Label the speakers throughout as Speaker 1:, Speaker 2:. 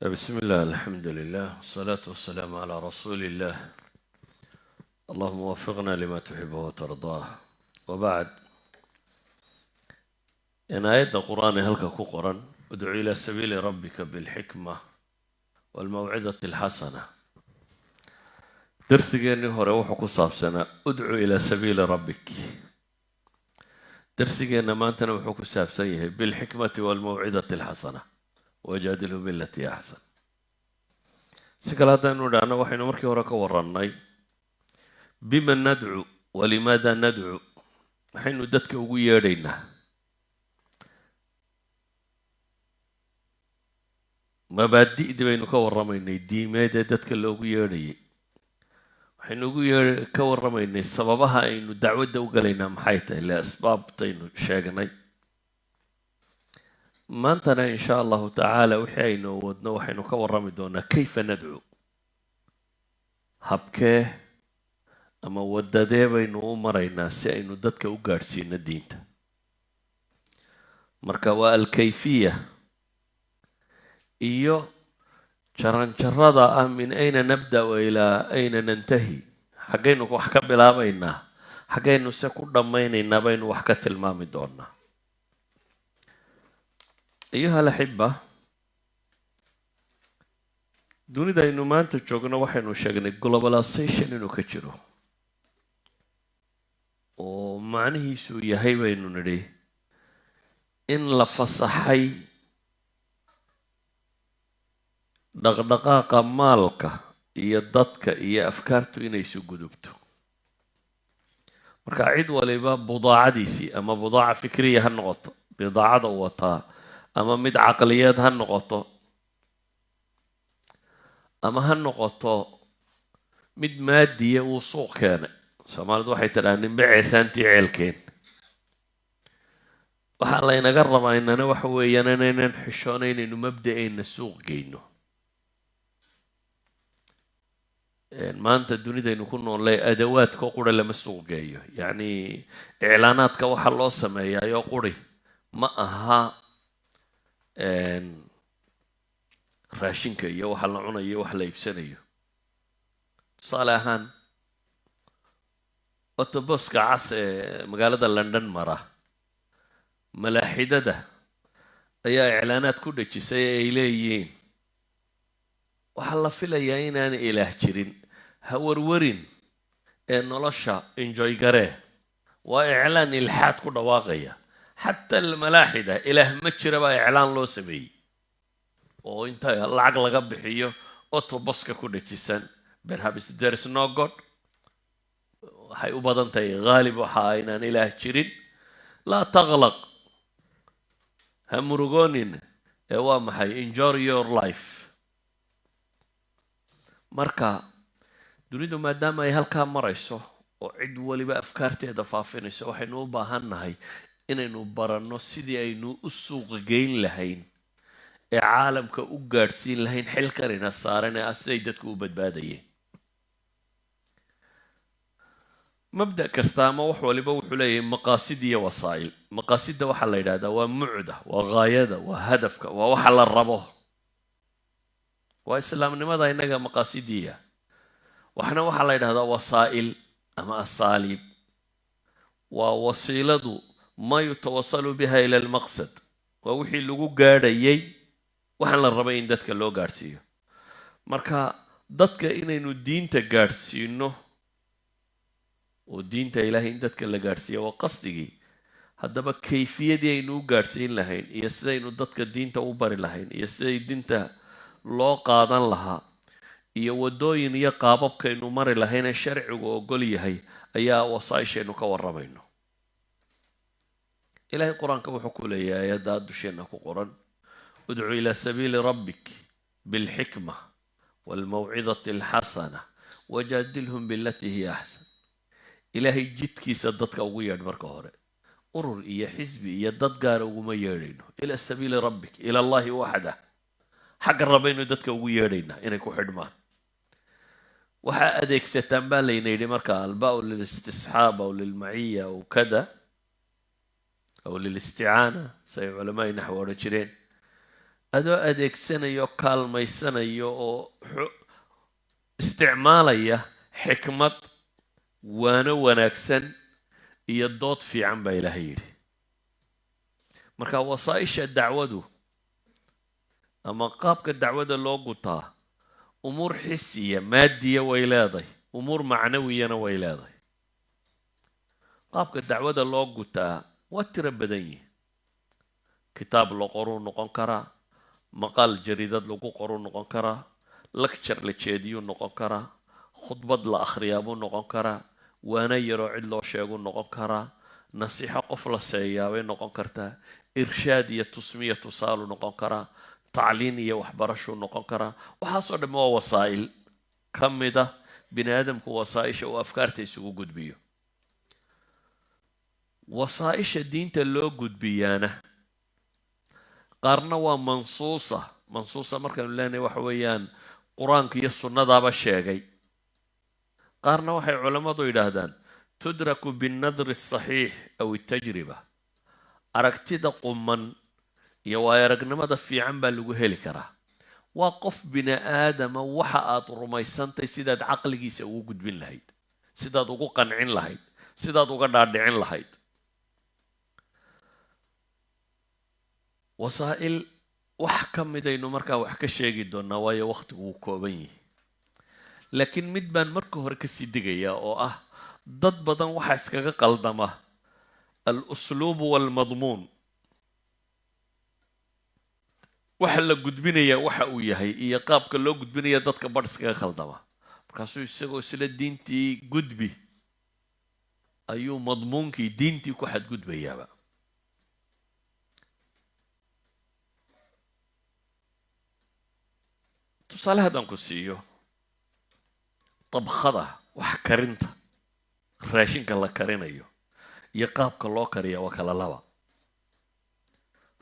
Speaker 1: بسم الله الحمد لله والصلاة والسلام على رسول الله اللهم وفقنا لما تحبه وترضاه وبعد إن آيات القرآن هلك كقرآن ادعو إلى سبيل ربك بالحكمة والموعظة الحسنة درسيني هو روح كصاب سنة ادعو إلى سبيل ربك درسيني ما أنت نوح كصاب سيه بالحكمة والموعظة الحسنة وجادله بالتي أحسن سكالات نودانا وحين مركي وراك وراناي بما ندعو ولماذا ندعو حين ندتك ويرينا مبادئ بينك ورميني دي ماذا دتك لو يري حين كورميني سببها إنه دعوة وقالينا محيته لأسباب تينو شاقناي ما أنتنا إن شاء الله تعالى وحين ودنا وحين كورمي دونا كيف ندعو habkee ama wadadee baynu u maraynaa si aynu dadka u gaadhsiino diinta marka waa alkayfiya iyo jaranjarada ah min ayna nabda wa ilaa ayna nantahi xaggaynu wax ka bilaabaynaa xaggaynu se ku dhammaynaynaa baynu wax ka tilmaami doonaa ayuha alaxiba dunida aynu maanta joogno waxaynu sheegnay globalization inuu ka jiro oo macnihiisu yahay baynu nidhi in la fasaxay dhaqdhaqaaqa maalka iyo dadka iyo afkaartu inay isu gudubto marka cid waliba budaacadiisii ama budaaca fikriya ha noqoto bidaacada u wataa ama mid caqliyeed ha noqoto ama ha noqoto mid maadiya uu suuq keenay soomaalidu waxay tidhaha ninba ceesaantii ceelkeen waxaa laynaga rabaa inana waxa weeyaan inaynan xishoonaynu mabda'ayna suuq geyno maanta dunidaynu ku noolay adawaadka qura lama suuq geeyo yacni iclaanaadka waxa loo sameeyaayoo quri ma aha raashinka iyo waxa la cunayo iyo wax la iibsanayo tusaale ahaan otoboska cas ee magaalada london mara malaaxidada ayaa iclaanaad ku dhejisay ee ay leeyihiin waxaa la filayaa inaan ilaah jirin ha warwarin ee nolosha enjoy garee waa iclaan ilxaad ku dhawaaqaya xataa almalaaxida ilaah ma jira baa iclaan loo sameeyey oo inta lacag laga bixiyo otoboska ku dhajisan perhaps there is no god waxay u badan tahay haalib waxa aynaan ilaah jirin laa taqlaq ha murugoonin ee waa maxay enjoy your life marka dunidu maadaama ay halkaa marayso oo cid waliba afkaarteeda faafinayso waxaynu u baahan nahay inaynu baranno sidii aynu u suuq geyn lahayn ee caalamka u gaadhsiin lahayn xilkanina saaran ee siday dadku u badbaadayeen mabda kasta ama wax waliba wuxuu leeyahay maqaasid iyo wasaa'il maqaasidda waxaa la yidhahdaa waa mucda waa gaayada waa hadafka waa waxa la rabo waa islaamnimada innaga maqaasidiya waxna waxaa la yidhahdaa wasaa'il ama asaaliib waa wasiiladu ma yutawasalu biha ila almaqsad waa wixii lagu gaadhayay waxaan la rabay in dadka loo gaadhsiiyo marka dadka inaynu diinta gaadhsiino oo diinta ilaahay in dadka la gaadhsiiya waa qasdigii haddaba kayfiyadii aynu u gaadhsiin lahayn iyo sidaynu dadka diinta u bari lahayn iyo siday diinta loo qaadan lahaa iyo waddooyin iyo qaababkaynu mari lahayn ee sharcigu ogol yahay ayaa wasaa-ishaynu ka warramayno ilaahay qur-aanka wuxuu ku leeyahay aayaddaa dusheenna ku qoran udcu ilaa sabiili rabbik bilxikma waalmawcidati alxasana wajaadilhum bilatii hiya axsan ilaahay jidkiisa dadka ugu yeedh marka hore urur iyo xisbi iyo dad gaara uguma yeedhayno ilaa sabiili rabbik ila allahi waxdah xagga rabaynu dadka ugu yeedhaynaa inay ku xidhmaan waxaa adeegsataan baa layna yidhi marka albaa lilistisxaab aw lilmaciya aw kada aw lilisticaana say culamaai naxwi odhan jireen adoo adeegsanayo kaalmaysanayo oo isticmaalaya xikmad waano wanaagsan iyo dood fiican baa ilaahay yidhi marka wasaa'isha dacwadu ama qaabka dacwada loo gutaa umuur xisiya maadiya way leedahay umuur macnawiyana way leedahay qaabka dacwada loo gutaa waa tiro badan yihi kitaab la qoruu noqon karaa maqaal jariidad lagu qoruu noqon karaa lecture la jeediyuu noqon karaa khudbad la akhriyaabuu noqon karaa waana yaroo cid loo sheeguu noqon karaa nasiixo qof la seeyaabay noqon kartaa irshaad iyo tusmiya tusaaluu noqon karaa tacliin iyo waxbarashuu noqon karaa waxaasoo dhamma waa wasaa'il ka mid ah bini aadamku wasaa'isha uu afkaarta isugu gudbiyo wasaa'isha diinta loo gudbiyaana qaarna waa mansuusa markaanu leenahay waxa weeyaan qur-aanka iyo sunnadaaba sheegay qaarna waxay culammadu yidhaahdaan tudraku binnadri asaxiix aw altajriba aragtida quman iyo waayo aragnimada fiican baa lagu heli karaa waa qof bini aadama waxa aad rumaysantahay sidaad caqligiisa ugu gudbin lahayd sidaad ugu qancin lahayd sidaad uga dhaadhicin lahayd wasaa'il wax ka midaynu markaa wax ka sheegi doonaa waayo wakhtigu wuu kooban yihi laakiin mid baan marka hore kasii digayaa oo ah dad badan waxaa iskaga qaldama al-usluub waalmadmuun waxa la gudbinayaa waxa uu yahay iyo qaabka loo gudbinaya dadka badh iskaga khaldama markaasuu isagoo isla diintii gudbi ayuu madmuunkii diintii ku xadgudbayaaba tusaale haddaan ku siiyo dabkhada wax karinta raashinka la karinayo iyo qaabka loo kariya waa kala laba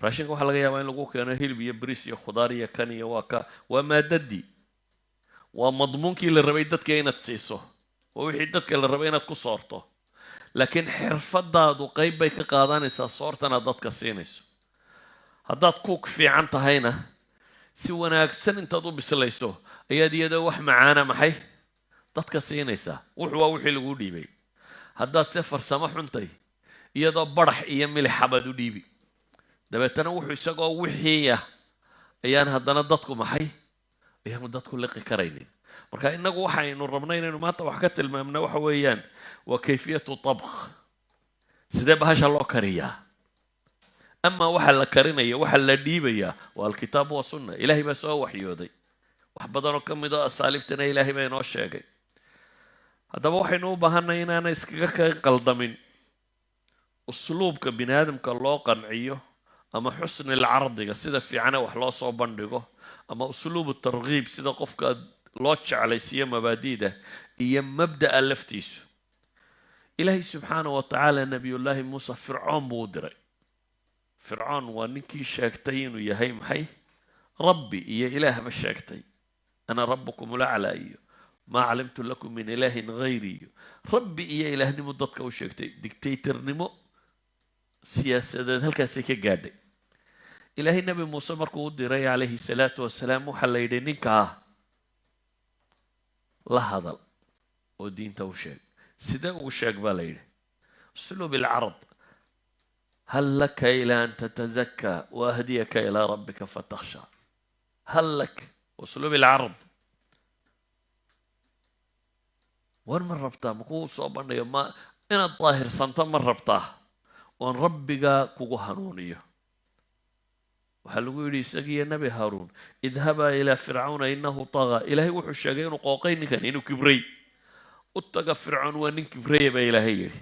Speaker 1: raashinka waxaa laga yaabaa in lagu keeno hilib iyo bariis iyo khudaar iyo kan iyo waa maadadii waa madmuunkii la rabay dadka inaad siiso waa wixii dadka la rabay inaad ku soorto laakiin xirfadaadu qayb bay ka qaadanaysaa soortanaad dadka siinayso haddaad kuuk fiican tahayna si wanaagsan intaad u bislayso ayaad iyadoo wax macaana maxay dadka siinaysaa wuxuu waa wixii lagu dhiibay haddaad se farsamo xuntay iyadoo barax iyo milixabaad u dhiibi dabeetana wuxuu isagoo wixii ah ayaan haddana dadku maxay ayaanu dadku liqi karaynin marka innagu waxaynu rabnay inaynu maanta wax ka tilmaamna waxa weeyaan waa kayfiyatu tabkh sidee bahasha loo kariyaa ama waxa la karinaya waxa la dhiibayaa waa alkitaab wa sunna ilaahay baa soo waxyooday wax badanoo ka mid oo asaaliibtana ilaahay baa inoo sheegay haddaba waxaynu u baahanay inaanay iskaga kaga qaldamin usluubka bini aadamka loo qanciyo ama xusni lcardiga sida fiicana wax loo soo bandhigo ama usluubu targhiib sida qofka loo jeclaysiiyo mabaadi'da iyo mabda'a laftiisu ilaahay subxaanahu wa tacaala nabiyullaahi muuse fircoon buu u diray fircoon waa ninkii sheegtay inuu yahay maxay rabbi iyo ilaahba sheegtay ana rabbukum ulaclaa iyo maa calimtu lakum min ilaahin hayri iyo rabbi iyo ilaahnimo dadka u sheegtay dictatornimo siyaasadeed halkaasay ka gaadhay ilaahay nebi muuse markuu u diray calayhi salaatu wasalaam waxaa la yidhi ninkaa la hadal oo diinta u sheeg sidee ugu sheeg baa la yidhi usluub alcarad hal laka ilaa an tatazakkaa waahdiyaka ilaa rabbika fatakhshaa hal lak usluub alcarad war ma rabtaa makuu soo bandhiga ma inaad daahirsanto ma rabtaa oon rabbigaa kugu hanuuniyo waxaa lagu yidhi isagiiyo nebi haaruun idhabaa ilaa fircawna inahu tagaa ilaahay wuxuu sheegay inuu qooqay ninkan inuu kibray u taga fircoon waa nin kibraya baa ilaahay yidhi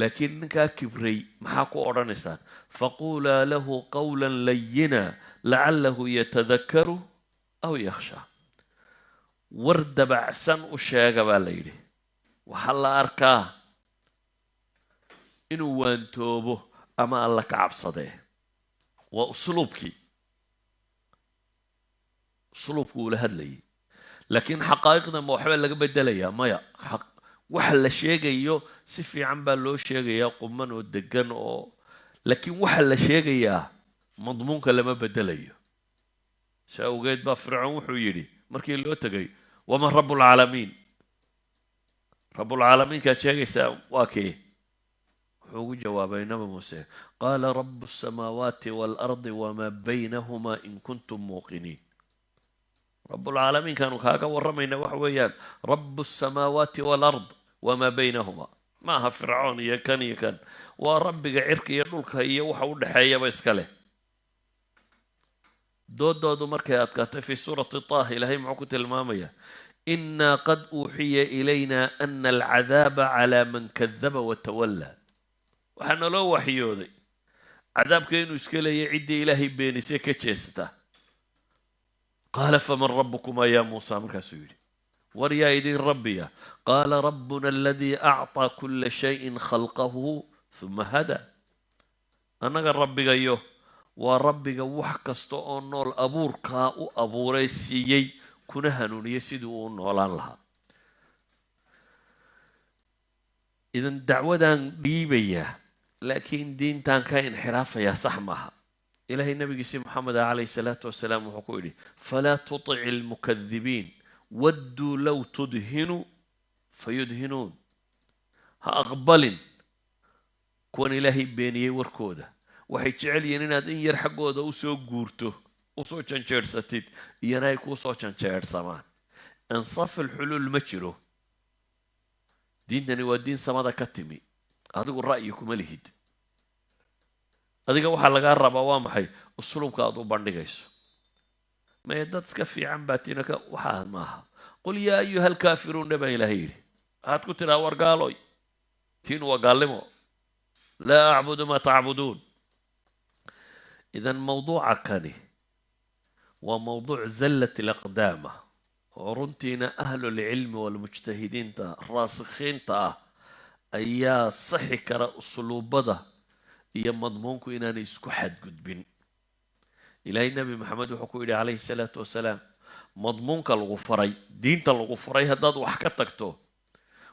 Speaker 1: laakiin ninkaa kibray maxaa ku odhanaysaan faquulaa lahu qawlan layina lacalahu yatadakaru aw yakhshaa war dabacsan u sheega baa la yidhi waxaa la arkaa inuu waantoobo ama alla ka cabsadee waa usluubkii uu la hadlayay laakiin xaqaa'iqda ma waxbaa laga bedelayaa maya waxa la sheegayo si fiican baa loo sheegayaa quman oo degan oo laakiin waxa la sheegayaa madmuunka lama bedelayo سأوجد بفرعون وحيري مركي اللي أتجي وما رب العالمين رب العالمين كشيء سام واكي هو جواب نبي موسى قال رب السماوات والأرض وما بينهما إن كنتم موقنين رب العالمين كانوا كاكا ورمينا وحويان رب السماوات والأرض وما بينهما ما فرعون يكن ورب عرك يدلك هي وحول حيا بيسكله دود مركات في سورة طه إلهي معكم المامية إنا قد أوحي إلينا أن العذاب على من كذب وتولى وحنا لو وحيودي عذاب كينو إسكاله يعدي إلهي بيني سيكتشيسته قال فمن ربكما يا موسى مركسوري وريا يدين ربيا قال ربنا الذي أعطى كل شيء خلقه ثم هدى أنا قال ربي أيوه وربي وحكستو نول أبوركا وأبوري سيي كنا هنوني سيدو نولان لها إذن دعوة ديبية لكن دين تان كاين حرافة يا صحمها إلهي النبي محمد عليه الصلاة والسلام وحكولي فلا تطع المكذبين ودوا لو تدهنوا فيدهنون هأقبل كون إلهي بيني وركوده waxay jecel yihiin inaad in yar xaggooda u soo guurto u soo janjeersatid iyana ay ku soo janjeersamaan insaf alxulul ma jiro diintani waa diin samada ka timi adigu ra'yi kuma lihid adiga waxa laga rabaa waa maxay usluubka aad u bandhigayso ma dad iska fiican baatina ka waxa maaha qul yaa ayuha alkaafiruun ba ilaahay yidhi aad ku tiraa war gaaloy tiin waa gaalimo laa acbudu ma tacbuduun إذا موضوع كاني وموضوع زلة الأقدام ورنتينا أهل العلم والمجتهدين تا راسخين تا أيا صحي كرا أسلوب بدا إيا مضمونكو إنا نسكو حد قد بين إلهي النبي محمد وحكو عليه الصلاة والسلام مضمونك الغفري دينت الغفري هداد وحكتك تو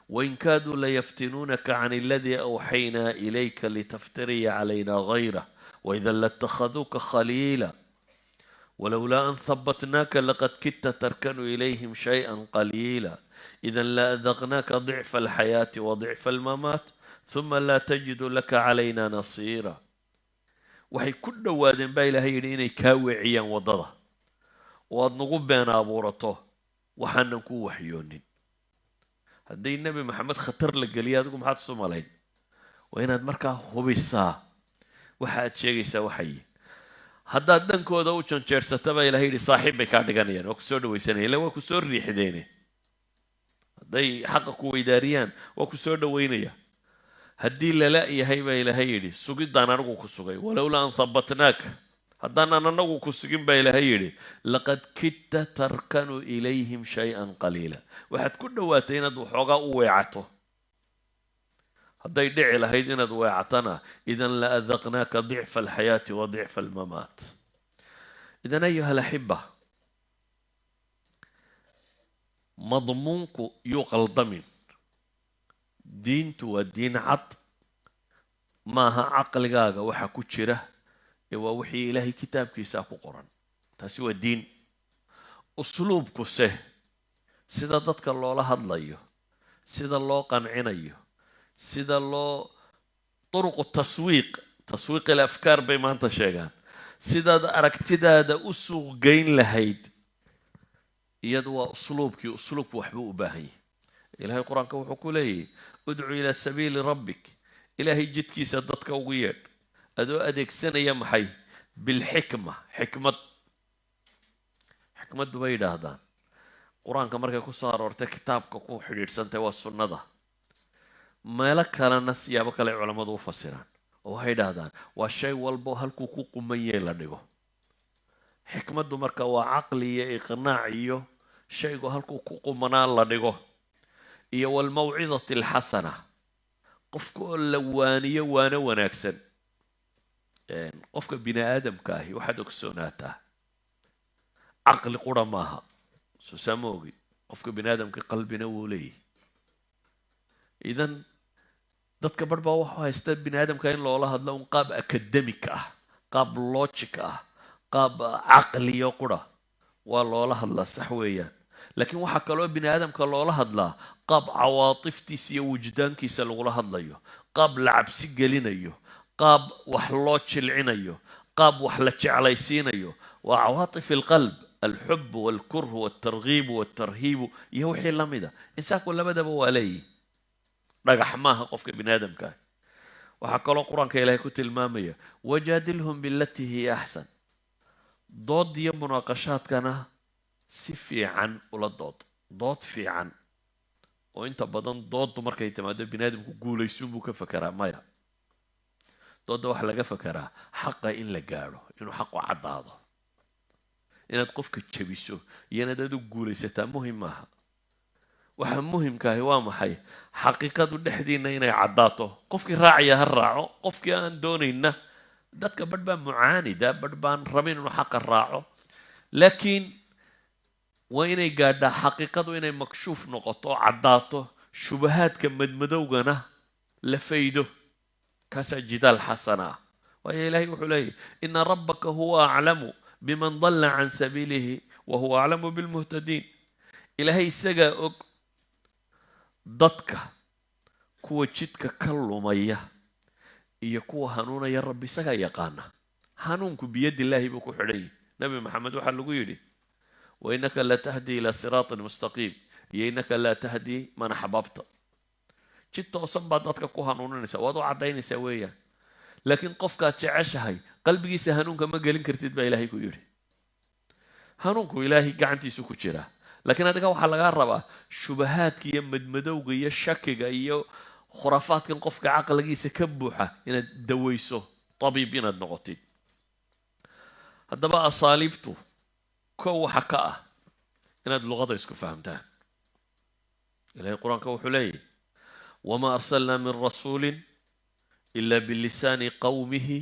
Speaker 1: وإن كادوا ليفتنونك عن الذي أوحينا إليك لتفتري علينا غيره وإذا لاتخذوك خليلا ولولا أن ثبتناك لقد كدت تركن إليهم شيئا قليلا إذا لأذقناك ضعف الحياة وضعف الممات ثم لا تجد لك علينا نصيرا وحي كل واد بايلة هيرين كاوعيا وضضا وأدنقب بين أبورته وحننكو وحيونين هدي النبي محمد خطر لك قلياتكم حاد الصومالين وإن أدمركا هبسا waxaad sheegaysaa waxay haddaad dhankooda u janjeersataba ilaahay yidhi saaxiib bay kaa dhiganayaan waa ku soo dhawaysanayaan ila waa ku soo riixdeene hadday xaqa ku weydaariyaan waa ku soo dhawaynaya haddii lala yahay baa ilaahay yidhi sugidaan anigu ku sugay walowlaa an thabatnaaka haddaanan anagu ku sugin baa ilaahay yidhi laqad kidta tarkanu ilayhim shay-an qaliila waxaad ku dhowaatay inaad waxoogaa u weecato hadday dhici lahayd inaad weecatana idan la adaqnaaka dicfa alxayaati wa dicfa almamaat idan ayuha alaxiba madmuunku yuu qaldamin diintu waa diin cad maaha caqligaaga waxa ku jira ee waa wixii ilaahay kitaabkiisa ku qoran taasi waa diin usluubkuse sida dadka loola hadlayo sida loo qancinayo sida loo طرق التسويق تسويق الأفكار بما أنت شيئا سيدا أركتدا أسوق جين لهيد يدوى أسلوبك أسلوب وحبوء باهي إلهي القرآن كوحكو لي ادعو إلى سبيل ربك إلهي جدك سددك وغير أدو أدك سنة يمحي بالحكمة حكمة دبي دهدان قرآن كمركا كسار ورتا كتابك كو حدير سنة والسنة ده meelo kalena siyaabo kale culamadu u fasiraan oo waxay dhahdaan waa shay walbo halkuu ku qumayay la dhigo xikmaddu marka waa caqli iyo iqnaac iyo shaygu halkuu ku qumanaa la dhigo iyo walmawcidati alxasana qofka oo la waaniyo waana wanaagsan qofka bini aadamka ahi waxaad ogsoonaata caqli qura maaha soo samoogi qofka bini aadamka qalbina wuu leeyahay idan dadka barbaa waxa haysta bini aadamka in loola hadlo un qaab academic ah qaab logic ah qaab caqliyo qura waa loola hadlaa sax weeyaan laakiin waxaa kaloo bini aadamka loola hadlaa qaab cawaatiftiisa iyo wujdaankiisa lagula hadlayo qaab la cabsi gelinayo qaab wax loo jilcinayo qaab wax la jeclaysiinayo waa cawaatif alqalb الحب والكره والترغيب والترهيب يوحي لمدا إنسانكو لمدا بوالي رجح ماها قفك بن آدم كاي وحكى له القرآن كإلهي كنت المامية وجادلهم بالتي هي أحسن ضد دي مناقشات كان سفي عن ولا ضد في عن وانت بدن ضد مركا يتمادى بن آدم كقول يسوبك فكرة مايا ضد وحلقة فكرة حقا إلا قالوا إنه حقه عضاضه inaad qofka jabiso iyo inaad aad u guulaysataa muhiim maaha waxa muhiimkaahi waa maxay xaqiiqadu dhexdiina inay caddaato qofkii raacaya ha raaco qofkii aan doonayna dadka badh baa mucaanida badh baan rabin inuu xaqa raaco laakiin waa inay gaadhaa xaqiiqadu inay makshuuf noqoto caddaato shubahaadka madmadowgana la faydo kaasaa jidaal xasana ah waayo ilaahay wuxuu leeyahy ina rabbaka huwa aclamu بمن ضل عن سبيله وهو أعلم بالمهتدين إلهي سجى ضدك كوة جدك كل مية يكوه هنونا يا ربي سجى يقانا هنونك بيد الله بكو حري نبي محمد وحلقوا يدي وإنك لا تهدي إلى صراط مستقيم إنك لا تهدي من أحببت جدت أصبح ضدك كوه هنونا نسا وضع عدين سويا لكن قفك تعشهي qalbigiisa hanuunka ma gelin kartid baa ilaahay ku yidhi hanuunku ilaahay gacantiisu ku jira laakiin adiga waxaa lagaa rabaa shubahaadka iyo madmadowga iyo shakiga iyo khuraafaadkan qofka caqligiisa ka buuxa inaad dawayso tabiib inaad noqotid haddaba asaaliibtu kow waxa ka ah inaad luqada isku fahamtaan ilaahay qur-aanka wuxuu leeyahy wamaa arsalnaa min rasuulin ila bilisaani qawmihi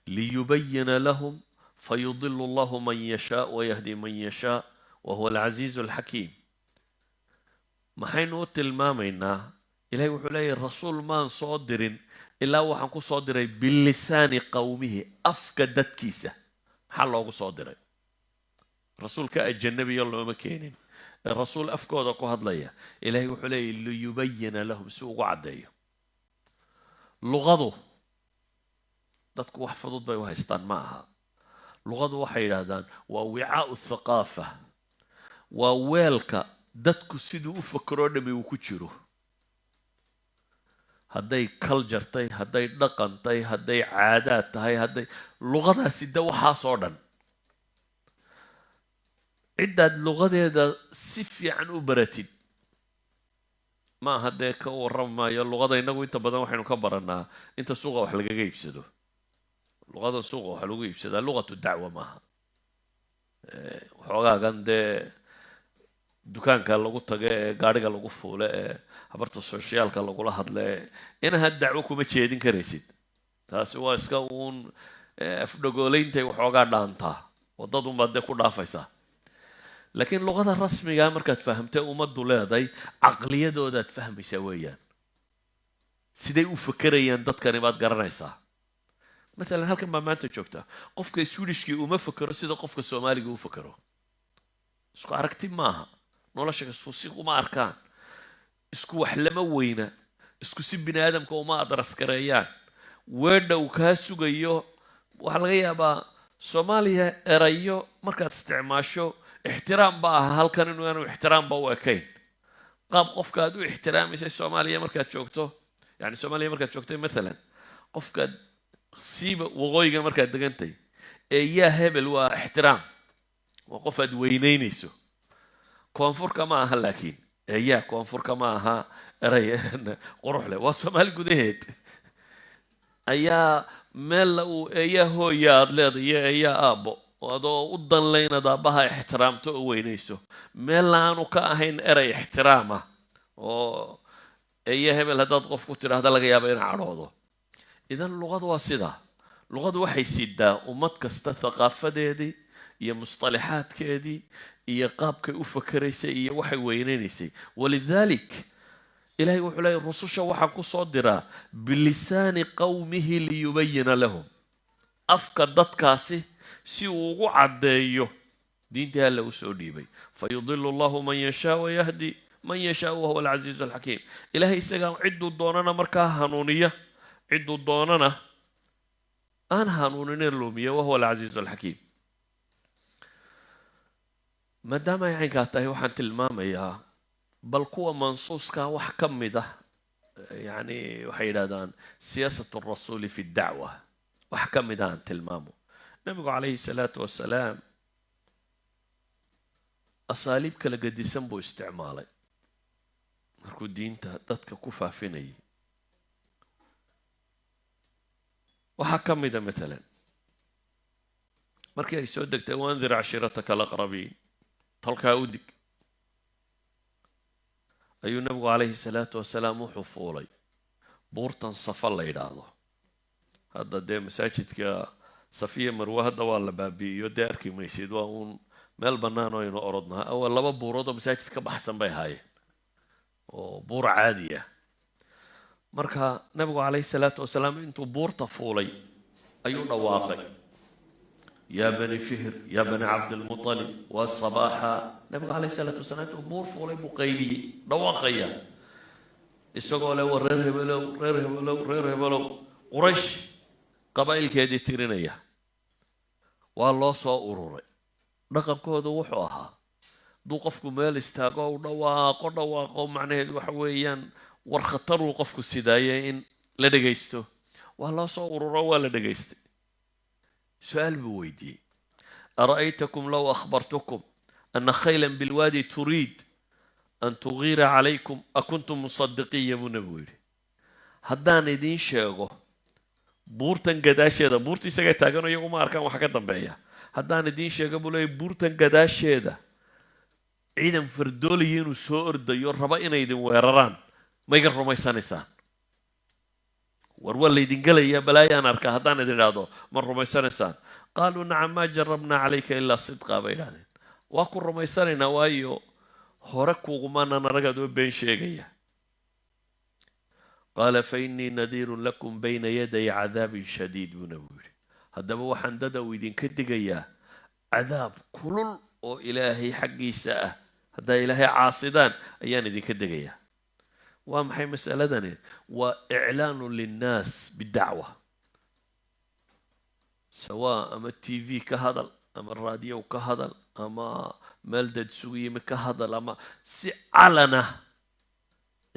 Speaker 1: ليبين لهم فيضل الله من يشاء ويهدي من يشاء وهو العزيز الحكيم ما حين tilmaamaynaa ilaahay wuxuu leeyahay rasuul maan soo dirin ilaa waxaan ku soo diray bilisaani qawmihi afka dadkiisa maxaa loogu soo diray rasuulka ajanabiya looma keenin rasuul afkooda ku hadlaya ilaahay wuxuu leeyahay liyubayina lahum si ugu caddeeyo luqadu dadku wax fudud bay u haystaan ma aha luqadu waxay yidhaahdaan waa wicaau thaqaafa waa weelka dadku siduu u fakeroo dhami uu ku jiro hadday culture tahay hadday dhaqan tahay hadday caadaad tahay hadday luqadaasi de waxaasoo dhan ciddaad luqadeeda si fiican u baratid ma aha dee ka warramayo luqada innagu inta badan waxaynu ka baranaa inta suuqa wax lagaga iibsado luqada suuqa waxaa lagu iibsadaa luqatu dacwa maaha waxoogaagan dee dukaanka lagu tago ee gaadhiga lagu fuule ee habarta soshiyaalka lagula hadle inaha dacwo kuma jeedin karaysid taasi waa iska uun afdhagooleyntay waxoogaa dhaantaa wadadunbaad dee ku dhaafaysaa laakiin luqada rasmigaa markaad fahamtay ummaddu leeday caqliyadoodaad fahmaysaa weeyaan siday u fakerayaan dadkani baad garanaysaa مثلا هل كان ما أنت شوكتا قفك السوريش كي وما فكر سيدا قفك الصومالي كي وفكره اسكو عركتي معها نولا شك سوسيق وما أركان اسكو وحلمة وينة اسكو سيب بني آدم كو ما أدرس كريان ويردا وكاسو جيو وحلقيا با صوماليا إرايو مركات استعماشو احترام با هل كان إنه أنا احترام با وأكين قاب قفك هادو احترام يسي صوماليا مركات شوكتو يعني صوماليا مركات شوكتو مثلا قفك siiba waqooyiga markaad degantay eeyaa hebel waa ixtiraam waa qof aad weynaynayso koonfurka ma aha laakiin eeyaa koonfurka ma aha eray qurux leh waa soomaali gudaheed ayaa meel uu eeyaa hooya aad leedahay iyo eeyaa aabbo adoo u danle inaad aabbaha ixtiraamto oo weynayso meel aanu ka ahayn eray ixtiraama oo eeyaa hebel haddaad qof ku tidhaahda laga yaaba inaa cadhoodo إذا اللغة واسدة اللغة وحي سيدا ومتكست ثقافة هي مصطلحات كذي هي قاب كأفكريسي هي وحي وينينيسي ولذلك إلهي وحلاي الرسوش وحكو صدرا بلسان قومه ليبين لهم أفكار دات كاسي سي وقو عدايو diintii alla u soo dhiibay fayudilu allahu man yashaa wayahdi man yashaa wahuwa alcasiizu alxakiim ilaahay isagaa cidduu doonana markaa hanuuniya cidduu doonana aan hanuunine lumiya wahuwa alcasiizu alxakiim maadaama ay caynkaa tahay waxaan tilmaamayaa bal kuwa mansuuskaa wax ka mid ah yani waxay yidhahdaan siyaasatu rasuuli fi dacwa wax ka mid ah aan tilmaamo nabigu calayhi salaatu wasalaam asaaliib kala gedisan buu isticmaalay markuu diinta dadka ku faafinayay waxaa ka mida maalan markii ay soo degtay waandir cashiirataka alaqrabiin tolkaa u dig ayuu nabigu calayhi salaatu wasalaam wuxuu fuulay buurtan safa la yidhaahdo hadda dee masaajidka safiya marwe hadda waa la baabi'iyo dee arki maysid waa uun meel bannaan oo aynu orodnaha awal laba buurood oo masaajid ka baxsan bay ahaayeen oo buur caadi ah marka nabigu calayhi salaatu wasalaam intuu buurta fuulay ayuu dhawaaqay yaa bani fihr yaa bani cabdilmutalib waa sabaaxa nabigu calayhi salaatu wasalaam intuu buur fuulay buu qaydiyey dhawaaqaya isagoo leh war reer hebelow reer hebelow reer hebelow quraysh qabaa'ilkeedii tirinaya waa loo soo ururay dhaqankoodu wuxuu ahaa hadduu qofku meel istaago u dhawaaqo macnaheedu waxa weeyaan war khataruu qofku sidaayay in la dhegaysto waa loo soo ururo waa la dhegaystay su-aal buu weydiiyey ara'aytakum low akhbartukum ana khaylan bilwaadi turiid an tugiira calaykum akuntum musadiqiya buu nabigu yidhi haddaan idiin sheego buurtan gadaasheeda buurta isaga taagan iyagu ma arkaan waxa ka dambeeya haddaan idiin sheego buu leeyahy buurtan gadaasheeda ciidan fardooliya inuu soo ordayo raba inay idin weeraraan ma iga rumaysanaysaan war waa laydin gelayaa balaayaan arkaa haddaan idin idhaahdo ma rumaysanaysaan qaaluu nacam maa jarabnaa calayka ilaa sidqaa bay idhahdeen waa ku rumaysanaynaa waayo hore kuugumaanan aragaadoo been sheegaya qaala fa innii nadiirun lakum bayna yaday cadaabin shadiid buu nabigu yidhi haddaba waxaan dada uu idinka digayaa cadaab kulul oo ilaahay xaggiisa ah haddaa ilaahay caasidaan ayaan idinka degayaa waa maxay masaladani waa iclaanu linnaas bidacwa sawaa ama t v ka hadal ama raadiyow ka hadal ama meel dad isugu yimi ka hadal ama si calana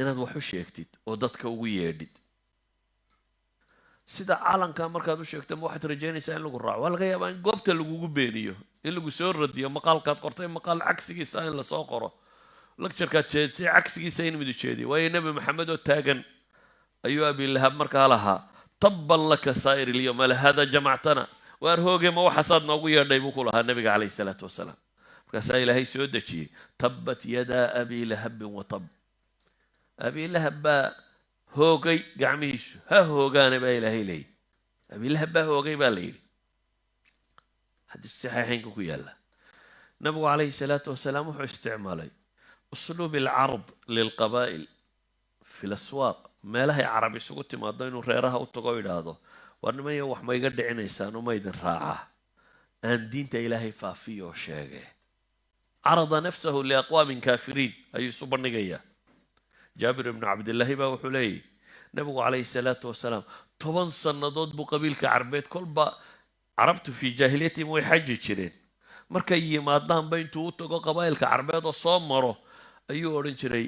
Speaker 1: inaad wax u sheegtid oo dadka ugu yeedhid sida calanka markaad u sheegto ma waxaad rajaynaysaa in lagu raaco waa laga yaabaa in goobta lagugu beeniyo in lagu soo radiyo maqaalkaad qortay maqaal cagsigiisa in lasoo qoro lecturekaad jeedsay cagsigiisa in mid ujeediyo waayo nebi maxamed oo taagan ayuu abilahab markaa lahaa tabban laka saa'ir ilyawm alahada jamactana waar hooge ma waxaasaad noogu yeedhay buu ku lahaa nabiga calayhi salaatu wasalaam markaasaa ilaahay soo dejiyey tabbat yadaa abi lahabin wa tab abi lahab baa hoogay gacmihiisu ha hoogaana baa ilaahay leeyihi abi lahab baa hoogay baa la yidhi xadiisku saxiixaynka ku yaalla nabigu calayhi salaatu wasalaam wuxuu isticmaalay usluub alcard lilqabaa'il fi laswaaq meelahay carab isugu timaado inuu reeraha u tago o idhaahdo war nimaya wax ma iga dhicinaysaan uma idin raacaa aan diinta ilaahay faafiyo oo sheege carada nafsahu liaqwaamin kaafiriin ayuu isu bandhigayaa jaabir ibnu cabdillaahi baa wuxuu leeyahy nabigu calayhi salaatu wasalaam 10 sannadood buu qabiilka carbeed kolba carabtu fii jaahiliyatihim way xaji jireen markay yimaadaanba intuu u tago qabaa'ilka carbeed oo soo maro ayuu odhan jiray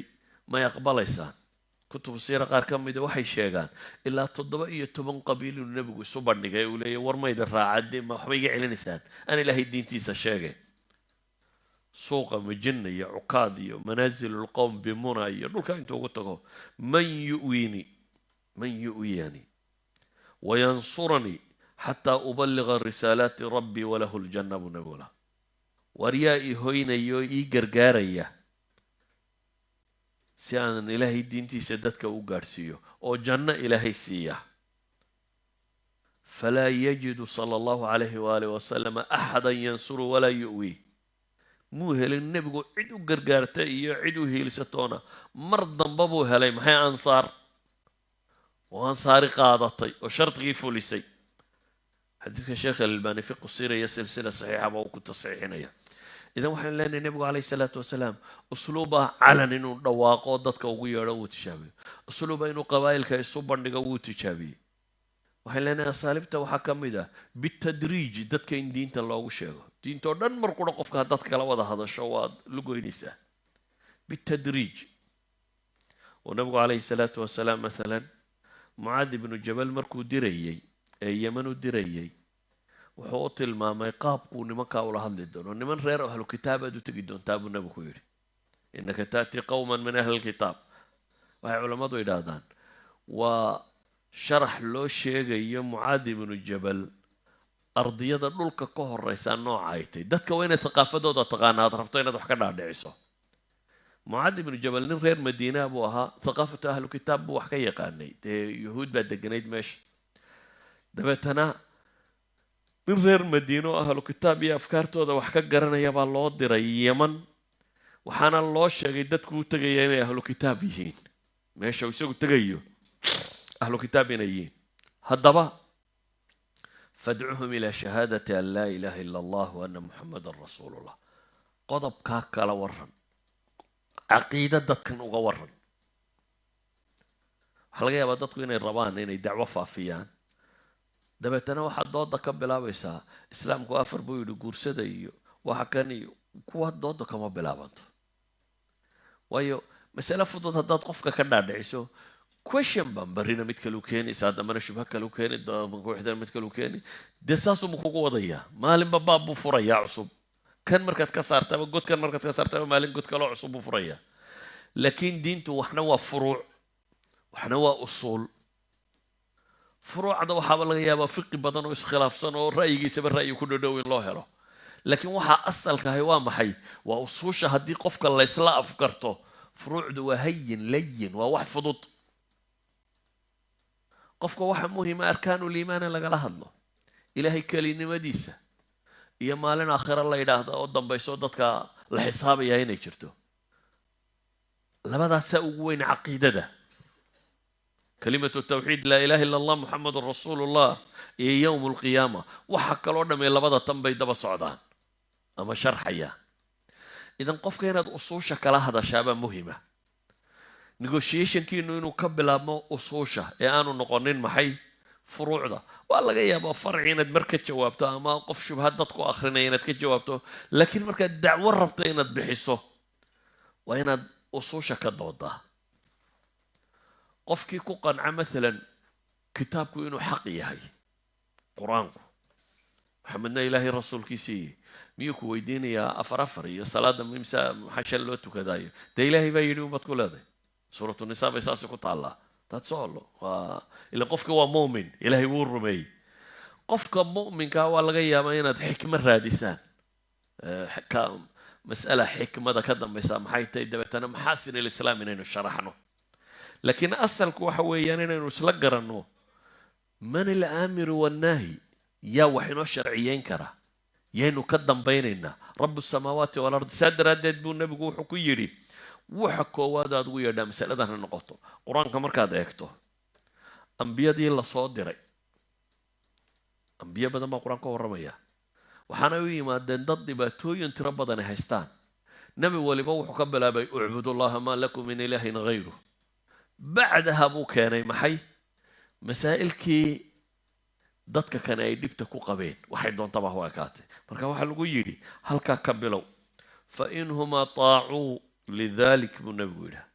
Speaker 1: may aqbalaysaan kutubu siira qaar ka mida waxay sheegaan ilaa 17 qabiil inuu nabigu isu bandhigay uu leeyahy war ma idin raacadee ma waxba iga celinaysaan aan ilaahay diintiisa sheegay suuqa majinna iyo cukaad iyo manaasilulqowm bimuna iyo dhulka intuu ugu tago man yu'yani wayansuranii xataa ubaliga risaalaati rabbii walahu ljanna buu nabigu lahaa war yaa ii hoynaya oo ii gargaaraya si aanan ilaahay diintiisa dadka u gaadhsiiyo oo janno ilaahay siiya falaa yajidu sala allahu calayhi waaalih wasalama axadan yansuru walaa yu'wii muu helin nebigu cid u gargaarta iyo cid u hiilsatoona mar damba buu helay maxay ansaar oo ansaari qaadatay oo shardigii fulisay xadiidka sheekh alalbani fi qusiraya silsila saxiixa baa uu ku tasxiixinaya idan waxaan leenahay nebigu calayhi salaatu wasalaam usluuba calan inuu dhawaaqo dadka ugu yeedho wuu tijaabiyo usluuba inuu qabaa'ilka isu bandhigo wuu tijaabiyey waxaan leenahay asaalibta waxaa ka mid ah bitadriiji dadka in diinta loogu sheego diintoo dhan mar qura qofka haddaad kala wada hadasho waad lugoynaysaa bitadriij oo nabigu calayhi salaatu wasalaam maalan mucaad ibnu jabal markuu dirayey ee yeman u dirayey wuxuu u tilmaamay qaabkuu nimankaa ula hadli doono niman reer ahlu kitaab aad u tegi doontaa buu nabigu ku yidhi innaka taati qawman min ahli lkitaab waxay culammadu yidhaahdaan waa sharax loo sheegayo mucaad ibnu jabal ardiyada dhulka ka horeysa nooca ay tahay dadka waa inay thaqaafadooda taqaana aad rabto inaad wax ka dhaadhiciso mucaad ibnu jabal nin reer madiina buu ahaa thaqaafatu ahlu kitaab buu wax ka yaqaanay dee yuhuud baa deganayd meesha dabeetana nin reer madiino ahlu kitaab iyo afkaartooda wax ka garanaya baa loo diray yeman waxaana loo sheegay dadku u tegaya inay ahlu kitaab yihiin meesha uu isagu tegayo ahlu kitaab inay yihiin haddaba fadcuhum ilaa shahaadati an laa ilaaha ila allah wa anna muxamadan rasuulullah qodobkaa kala waran caqiida dadkan uga waran waxaa laga yaabaa dadku inay rabaan inay dacwo faafiyaan dabeetana waxaad dooda ka bilaabaysaa islaamku afar buu yidhi guursada iyo waxa kan iyo kuwa dooda kama bilaabanto waayo masale fudud haddaad qofka ka dhaadhiciso question baan barina mid kaleu keenaysaa dambana shubha kaleu keeni kuxdan mid kaleu keeni dee saasuma kugu wadayaa maalinba baab buu furayaa cusub kan markaad ka saartaba godkan markaad ka saartaba maalin god kaloo cusub buu furayaa laakiin diintu waxna waa furuuc waxna waa usuul furuucda waxaaba laga yaabaa fiqi badan oo iskhilaafsan oo ra'yigiisaba ra'yi ku dhodhow in loo helo laakiin waxaa asalkahay waa maxay waa usuusha haddii qofka laysla afgarto furuucdu waa hayin layin waa wax fudud qofka waxa muhima arkaanul iimaana lagala hadlo ilaahay kelinimadiisa iyo maalin aakhira la yidhaahda oo dambayso dadka la xisaabaya inay jirto labadaasaa ugu weyn caqiidada كلمة التوحيد لا إله إلا الله محمد رسول الله يوم القيامة وحكى له دم يلا بدأ تنبي دب صعدان أما شرحيا إذا قف كانت أصوشة كلا هذا شابة مهمة negotiation كينو إنه قبل ما أصوشة يعني نقارن محي فروع ده والله جاي ما فرعين مركز جوابته ما قف شبهات ضدكو آخرين ينتك جوابته لكن مركز الدعوة ربطين بحسه وين أصوشة كضوضة qofkii ku qanca maalan kitaabku inuu xaq yahay qur-aanku maxamedna ilaahay rasuulkiisii miyuu ku weydiinayaa afar iyo salaada imsa maxaa shal loo tukadaayo dee ilaahay baa yidhi umad ku leeday suuratu nisaa bay saasi ku taallaa that's all ila qofka waa muumin ilaahay wuu rumeeyey qofka mu'minka waa laga yaabaa inaad xikma raadisaan mas'ala xikmada ka dambaysa maxay tahay dabeetana maxaasin alislaam inaynu sharaxno لكن أصل كوحوي يعني نسلق قرنو من الآمر والناهي يا وحنا الشرعيين كره ينو كدم بيننا رب السماوات والأرض سادر هدد بو النبي قو حكو يري وحكو واداد ويا دام سألدنا نقطه قرآن كمر كاد يكتو أنبياء دي الله صادري أنبياء بدل ما قرآن كو رميا وحنا ما دن ضد باتو ينتربضنا هستان نبي ولي بو حكبل أبي اعبدوا الله ما لكم من إله غيره بعدها بو كاني محي مسائلكي dadka kan ay dhibta ku qabeen waxay doontaba waa kaatay marka waxa lagu yiri halka ka bilow fa inhuma taa'u lidhalik munawwira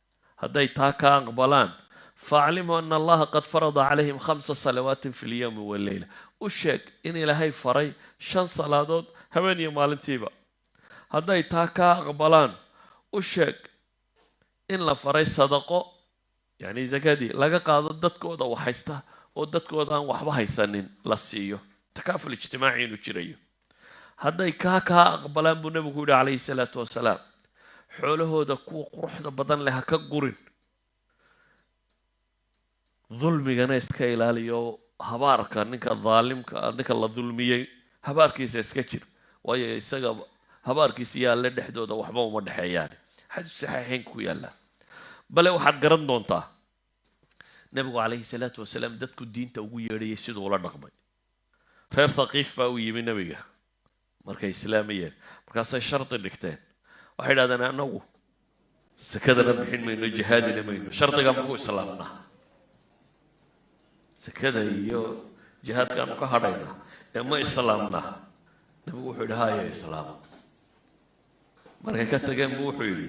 Speaker 1: haday taa ka aqbalaan fa'alimu anna Allah qad farada alayhim 5 salawat fi al-yawm wal-layla ushak in ilaahay faray 5 salaadood habeen iyo maalintiiba haday taa ka aqbalaan ushak in la faray sadaqo يعني زكادي laga qaado dadkooda waxaysta oo dadkooda aan waxba haysanin la siiyo takaaful ijtimaaci inuu jirayo hadday ka aqbalaan buu nabigu yidhi calayhi salaatu wasalaam xoolahooda kuwa quruxda badan leh ha ka gurin dulmigana iska ilaaliyo habaarka ninka daalimka ninka la dulmiyey habaarkiisa iska jir waayo isaga habaarkiisa yaalla dhexdooda waxba uma dhexeeyaan xadiis saxiixayn ku yaalla bale waxaad garan doontaa nabigu calayhi salaatu wasalaam dadku diinta ugu yeedhayay siduu la dhaqmay reer thaqiif baa u yimi nabiga markay islaamayeen markaasay shardi dhigteen waxay idhahdeen annagu sakadana bixin mayno jihaadina mayno shardigaan ku islaamnaa sakada iyo jihaadkaanu ka hadhaynaa ee ma islaamnaa nabigu wuxuu yidhi haya islaama markay ka tageen buu wuxuu yidhi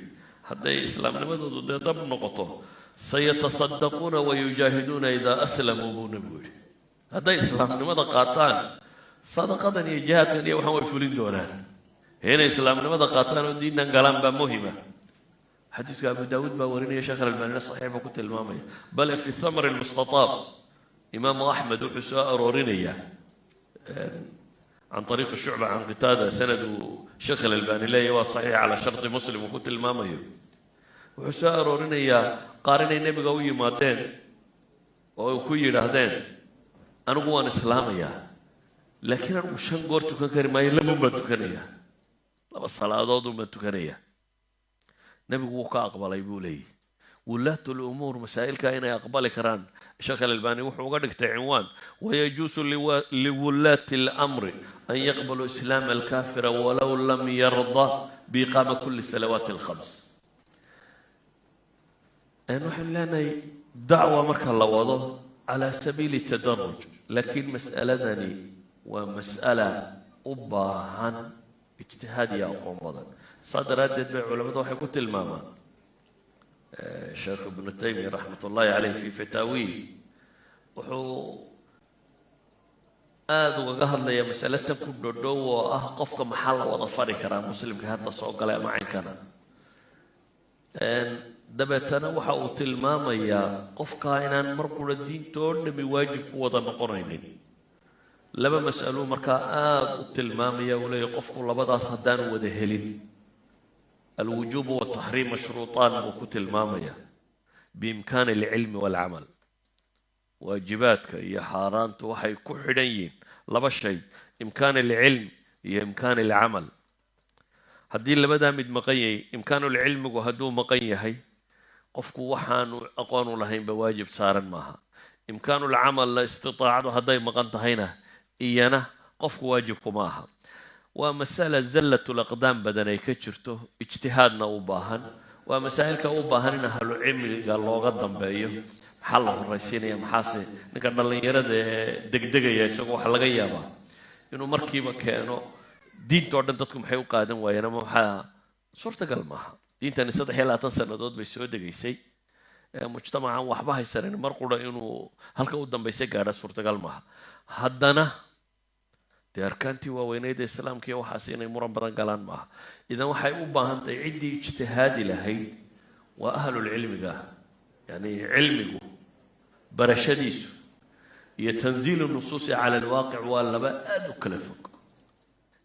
Speaker 1: hadday islaamnimadoodu dee dab noqoto sayatasaddaquuna wayujaahiduuna idaa aslamuu buu nabigu yidhi hadday islaamnimada qaataan sadaqadan iyo jihaadkan iyo waxaan way fulin doonaan inay islaamnimada qaataan oo diintan galaan baa muhima xadiidka abu daawuud baa warinaya sheekh albanina saxiix buu ku tilmaamaya bale fi thamr almustataab imaamu axmed wuxuu soo aroorinayaa عن طريق الشعبة عن قتادة سند شيخ الألباني لا يوا صحيح على شرط مسلم وكنت الماميو وحسار ورنيا قارن النبي قوي ماتين وكوي رهدين أنا قوان إسلامية لكن أنا مشان قرت كنكر ما يلم ما تكنيا لا بس صلاة ضد ما تكنيا نبي قوك أقبل يقولي ولاة الأمور مسائل كائنة أقبل كران الشيخ الألباني وحو قدك عنوان ويجوز لولاة الأمر أن يقبلوا إسلام الكافر ولو لم يرضى بإقامة كل الصلوات الخمس نحن لنا دعوة مركز الله وضع على سبيل التدرج لكن مسألتني ومسألة أباهن اجتهادية أقوم بضا صادرات تتبع علماء وحي قلت الماما الشيخ ابن تيمية رحمة الله عليه في فتاويه وحو وقال لي مسألة تكون دو قفك محل وظفري كرا مسلم كهذا صوق لا معي كان دبتنا وحو تلماما يا قفك إنان مرقل الدين تون بواجب وضن قرينين لما مسألو مركا تلماما يا ولا يقفك لبدا صدان ودهلين الوجوب والتحريم مشروطان وكت المامية بإمكان العلم والعمل واجباتك يا حاران توحي كحدين لبا شيء إمكان العلم هي إمكان العمل هدي اللي بدأ مد مقيي إمكان العلم وهدو مقيي هي قفكو وحان أقوان لهين بواجب صارا معها إمكان العمل لا استطاعته هدي مقنت هينا إيانا قفكو واجبكو معها ومسألة زلة الأقدام بدنا يكشرته اجتهادنا وباهن ومسائل كوباهن إنها العلم قال الله قدم بأيه حله الرئيسين يا محاسن نكرنا اللي يرد دقدقة يا سقو حلقة يابا إنه مركبة كانوا دين تودن تدكم حيو قادم ويانا محا صورة قلمها دين تاني صدق لا تنسى ندود بيسود دقيسي مجتمعا وحبها يسرين مرقودة إنه هل كودن بيسي قادة صورة قلمها هدنا أركانتي ووينيد الإسلام كي وحاسين مرة بدن قالان معها إذا وحي أباهن عندي اجتهادي لهيد وأهل العلم قاه يعني علمه برشديس يتنزيل النصوص على الواقع ولا بأدو كلفك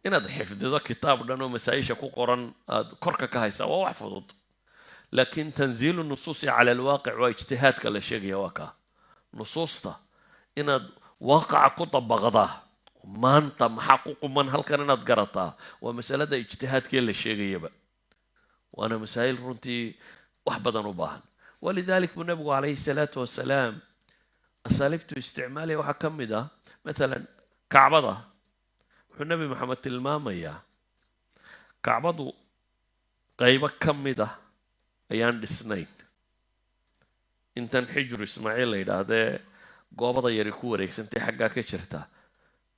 Speaker 1: إن هذا حفظ ذا كتاب لأنه مسايش أكو قرآن كركة كهيسا وحفظت لكن تنزيل النصوص على الواقع واجتهاد كلا شيء يواكا نصوصته إن واقع كتب بغضاه maanta maxaa ku quman halkan inaad garataa waa masalada ijtihaadkii la sheegayaba waana masaa'il runtii wax badan u baahan walidalik buu nabigu calayhi salaatu wasalaam asaaliibtu isticmaalaya waxaa ka mid ah maalan kacbada wuxuu nabi maxamed tilmaamayaa kacbadu qaybo ka mid ah ayaan dhisnayn intan xijru ismaaciil la yidhaahdee goobada yari ku wareegsantay xaggaa ka jirta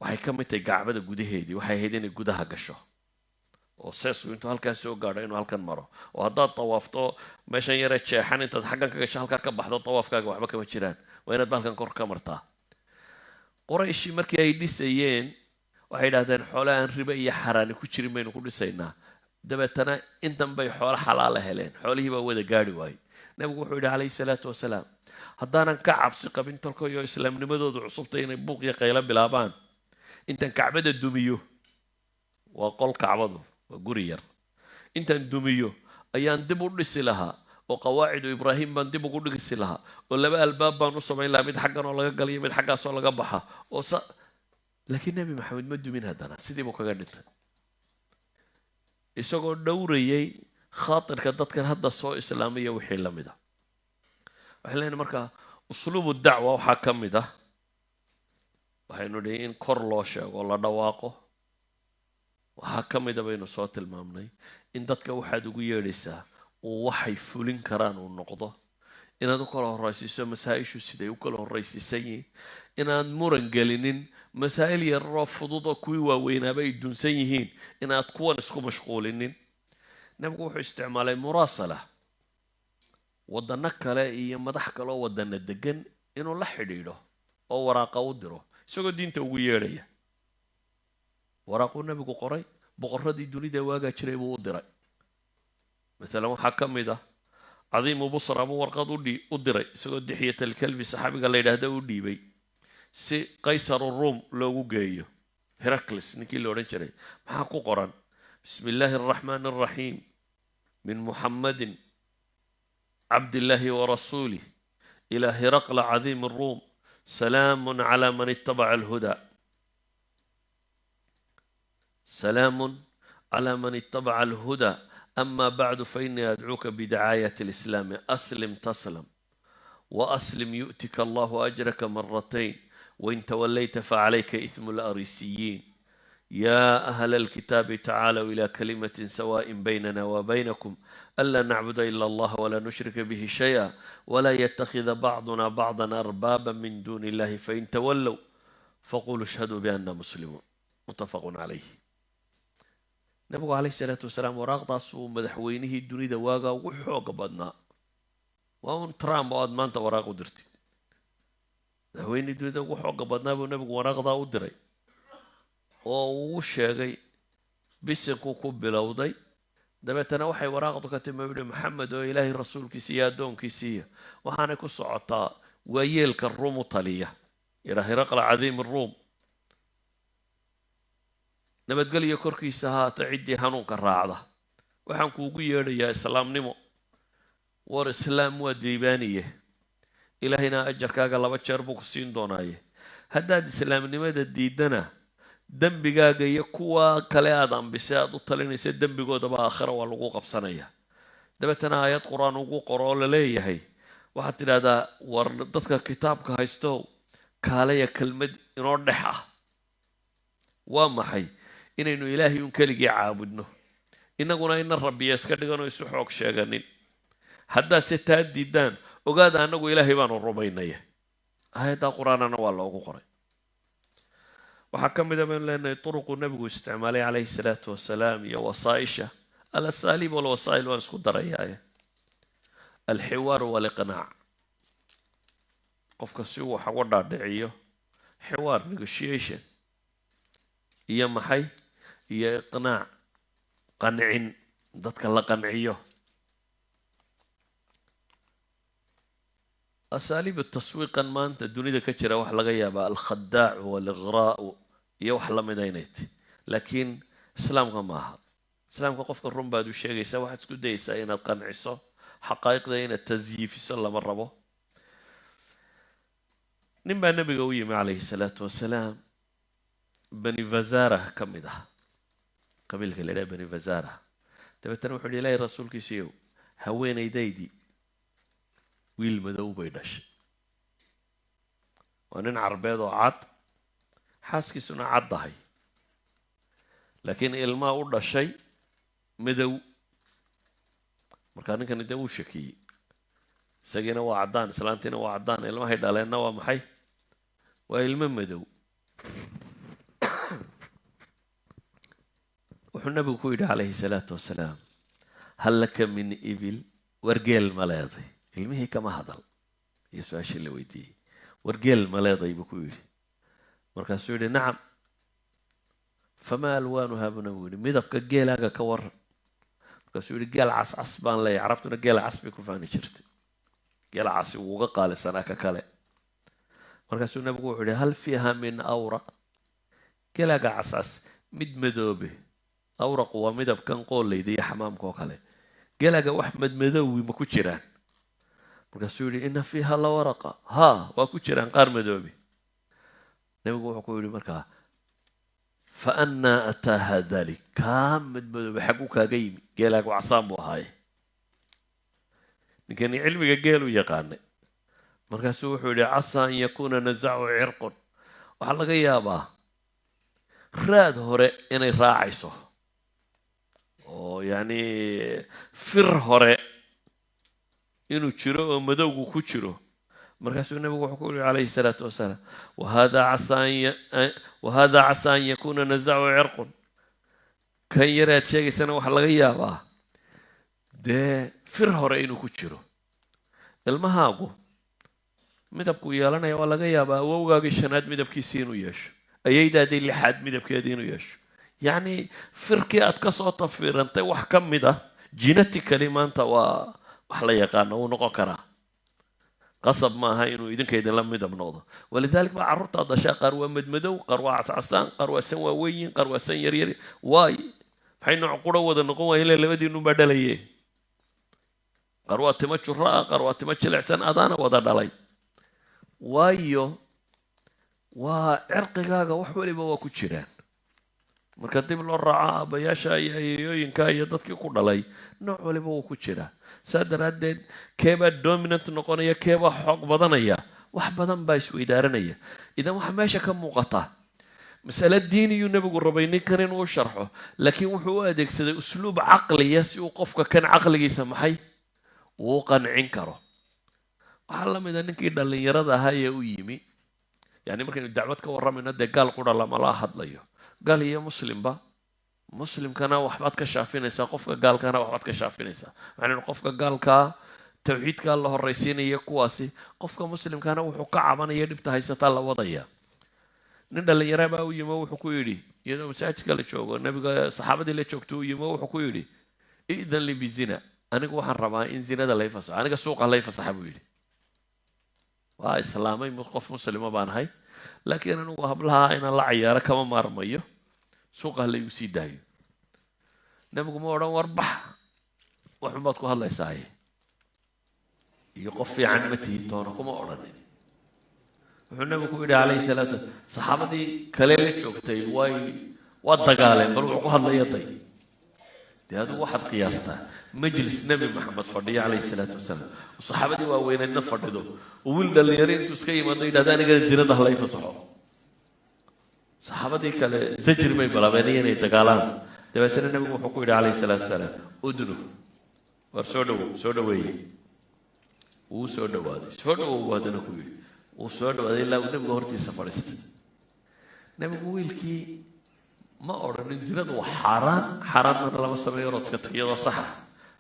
Speaker 1: waxay ka mid tahay gacbada gudaheedii waxay ahayd inay gudaha gasho oo seesku intuu halkaas soo gaadho inuu halkan maro oo haddaad tawaafto meeshan yare jeexan intaad xaggan ka gasho halkaa ka baxdo tawaafkaaga waxba kama jiraan waa inaad balkan kor ka martaa qorayshii markii ay dhisayeen waxay yidhahdeen xoole aan ribe iyo xaraani ku jirin baynu ku dhisaynaa dabeetana intan bay xoolo xalaala heleen xoolihii baa wada gaadhi waayey nabigu wuxuu yidhi calayhi salaatu wasalaam haddaanan ka cabsi qabin tolkayo islaamnimadoodu cusubtay inay buuq iyo qaylo bilaabaan intan kacbada dumiyo waa qol kacbadu waa guri yar intan dumiyo ayaan dib u dhisi lahaa oo qawaacidu ibraahim baan dib ugu dhisi lahaa oo laba albaab baan u samayn lahaa mid xaggan oo laga galayo mid xaggaasoo laga baxa oo laakiin nebi maxamed ma dumin haddana sidii buu kaga dhintay isagoo dhowrayay khaatirka dadkan hadda soo islaamaya wixii la mid ah waxay leeyihin markaa usluubu dacwa waxaa ka mid ah waxaynu dhihi in kor loo sheego la dhawaaqo waxaa ka mida baynu soo tilmaamnay in dadka waxaad ugu yeedhaysaa uu waxay fulin karaan uu noqdo, inaad u kala horraysiiso masaa-ishu siday u kala horraysiisan yihiin, inaad muran gelinin masaa'il yararoo fudud oo kuwii waaweynaaba ay dunsan yihiin, inaad kuwan isku mashquulinin. nebigu wuxuu isticmaalay muraasala, waddanno kale iyo madax kale oo waddanna degan inuu la xidhiidho oo waraaqa u diro isagoo diinta ugu yeedhaya. waraaquu nebigu qoray, boqorradii dunida waagaa jiray buu u diray. maalan waxaa ka mid ah cadiimu busra buu warqad u diray isagoo dixyat alkalbi saxaabiga la yidhaahda u dhiibay si qaysaru ruum loogu geeyo. heracles ninkii la odhan jiray maxaa ku qoran? bismi illaahi araxmaani araxiim min muxammadin cabdillaahi warasuulih ilaa hiraqla cadiimi ruum salaamun calaa man ittabaca alhudaa. سلام على من اتبع الهدى أما بعد فإني أدعوك بدعاية الإسلام أسلم تسلم وأسلم يؤتك الله أجرك مرتين وإن توليت فعليك إثم الأريسيين. يا أهل الكتاب تعالوا إلى كلمة سواء بيننا وبينكم ألا نعبد إلا الله ولا نشرك به شيئا ولا يتخذ بعضنا بعضا أربابا من دون الله فإن تولوا فقولوا اشهدوا بأننا مسلمون. متفق عليه. nabigu calayhi salaatu wasalaam waraaqdaas uu madaxweynihii dunida waagaa ugu xooga badnaa. waa un trump oo aad maanta waraaq u dirtid. madaxweynihii dunida ugu xooga badnaa buu nabigu waraaqdaa u diray oo uu sheegay bisinkuu ku bilowday. dabeetana waxay waraaqdu ka timi yidhi maxamed oo ilaahay rasuulkiisa iyo addoonkiisiiya waxaanay ku socotaa waayeelka ruum u taliya ilaa hiraqla cadiimi ruum. nabadgelyo korkiisa haata ciddii hanuunka raacda waxaan kuugu yeedhayaa islaamnimo. war islaam waa diibaaniye, ilaahayna ajarkaaga 2 jeer buu ku siin doonaaye. haddaad islaamnimada diidana dembigaaga iyo kuwa kale aad ambise aad u talinaysa dembigoodaba aakhira waa lagu qabsanaya. dabeetana aayad qur-aan ugu qoro oo la leeyahay waxaad tidhahdaa war dadka kitaabka haysto kaalaya kelmad inoo dhex ah. waa maxay? inaynu ilaahay un keligii caabudno, inaguna ina rabbiya iska dhiganoo isu xoog sheeganin. haddaase taa diidaan ogaada annagu ilaahay baanu rumaynaya. aayaddaa qur-aanana waa loogu qoray. waxaa ka mida baynu leenahay turuquu nebigu isticmaalay calayhi salaatu wasalaam iyo wasaaisha. alasaaliib walwasaa'il waan isku darayaaye. alxiwaaru waliqnaac, qofka si uu wax uga dhaadhiciyo xiwaar negotiation iyo maxay iyo iqnaac qancin, dadka la qanciyo. asaaliib taswiiqan maanta dunida ka jira wax laga yaabaa alkhadaacu waliqraa'u iyo wax la mida inay tahy, laakiin islaamka ma aha. islaamka qofka run baad u sheegaysaa, waxaad isku dayaysaa inaad qanciso, xaqaa'iqda inaad tasyiifiso lama rabo. nin baa nabiga u yimi calayhi salaatu wasalaam, bani fazara ka mid ah, qabiilka la yidhaha bani fazara. dabeetana wuxuu yihi ilaahay rasuulkiisiiyow haweenaydaydii wiil madow bay dhashay. waa nin carbeed oo cad, xaaskiisuna caddahay, laakiin ilmaa u dhashay madow. markaa ninkani dee wuu shakiyey, isagiina waa caddaan, islaantiina waa caddaan, ilmahay dhaleenna waa maxay? waa ilmo madow. wuxuu nabigu ku yidhi calayhi salaatu wasalaam hal laka min ibil, wargeel ma leeday? ilmihii kama hadal iyo su-aashii la weydiiyey. wargeel ma leeday buu ku yidhi. markaasuu yidhi nacam. famaa alwaanuhaa buu nabigu yidhi midabka geelaaga ka waran. markaasuu yidhi geel cascas baan leeyahay. carabtuna geela cas bay ku faani jirtay, geela casi wuu uga qaalisanaa ka kale. markaasuu nabigu wuxuu yidhi hal fiiha min awraq, geelaaga cascas mid madoobe. awraqu waa midabkan qoollayda iyo xamaamka oo kale. geelaaga wax madmadoowi ma ku jiraan? markaasuu yidhi ina fiiha la waraqa, haa waa ku jiraan qaar madoobe. nabigu wuxuu ku yidhi markaa fa annaa ataaha dalik, kaa madmadoobe xagu kaaga yimi? geelaagu casaan buu ahaaye. ninkani cilmiga geel u yaqaanay. markaasuu wuxuu yidhi casaa an yakuuna nazacu cirqun, waxaa laga yaabaa raad hore inay raacayso oo yacni fir hore inuu jiro oo madowgu ku jiro markaasuu nebigu wuxuu ku yidhi calayhi salaatu wasalaam wahada casa an yakuna nazacu cirqun kan yaraad sheegaysana waxaa laga yaabaa dee fir hore inuu ku jiro ilmahaagu midabkuu yeelanaya waa laga yaabaa awowgaagii shanaad midabkiisii inuu yeesho ayaydaadii lixaad midabkeedii inuu yeesho yacni firkii aad ka soo tafiirantay wax ka mid ah genetically maanta waa wax la yaqaano wuu noqon karaa qasab maaha inuu idinka idinla midab noqdo walidalik baa carruurtaad dhashaa qaar waa madmadow qaar waa cascasaan qaar waa san waaweyn qaar waa san yaryar waay maxay nooc qura wada noqon waayeen ilaa labadiinunbaa dhalaye qaar waa timo juro ah qaar waa timo jilicsan adaana wada dhalay waayo waa cirqigaaga wax waliba waa ku jiraan marka dib loo raaco aabbayaasha iyo ayeeyooyinka iyo dadkii ku dhalay nooc waliba wuu ku jiraa saa daraaddeed keebaa dominant noqonaya keebaa xoog badanaya wax badan baa isweydaaranaya idan waxaa meesha ka muuqata masale diiniyuu nebigu rabay ninkan inuu sharxo laakiin wuxuu u adeegsaday usluub caqliya si uu qofka kan caqligiisa maxay uu qancin karo waxaa la mid a ninkii dhallinyarada ahaa ee u yimi yani markaynu dacwad ka warramayno dee gaal qura lamala hadlayo gaal iyo muslimba muslimkana waxbaad ka shaafinaysaa qofka gaalkana waxbaad ka shaafinaysaa macnaa qofka gaalkaa tawxiidkaa la horraysiinaya kuwaasi qofka muslimkana wuxuu ka cabanaya dhibta haysataa la wadaya nin dhallinyara baa u yimo wuxuu ku yidhi iyadoo masaajidka la joogo nabiga saxaabadii la joogto u yimo wuxuu ku yidhi idan li bizina anigu waxaan rabaa in zinada lay fasaxo aniga suuqa lay fasaxa buu yidhi waa islaamay qof muslima baan ahay laakiin anigu hablaha inaan la cayaaro kama maarmayo suuqa laygu sii daayo nabigu ma odhan warbax waxunbaad ku hadlaysaaye iyo qof fiican ma tihin toona kuma odhanin wuxuu nabigu ku yidhi calayhi salaatu saxaabadii kale la joogtay waa dagaaleen bal wuxuu ku hadlaya day dee adigu waxaad qiyaastaa majlis nebi maxamed fadhiyo calayhi salaatu wasalaam oo saxaabadii waaweyneedna fadhido oo wiil dhallinyaro intuu iska yimaado yidhahda anigana zinada halay fasaxo saxaabadii kale zajir bay bilaabeen inay dagaalaan dabeetana nebigu wuxuu ku yidhi calayhi salaatu wasalaam udnu war soo dhaweeye wuu soo dhawaaday soo dhawow haddana ku yidhi wuu soo dhawaaday ilaa uu nebiga hortiisa fadhiistay nebigu wiilkii ma odhanin zinadu waa xaaraanna lama sameeyo rodska iyadoo saxa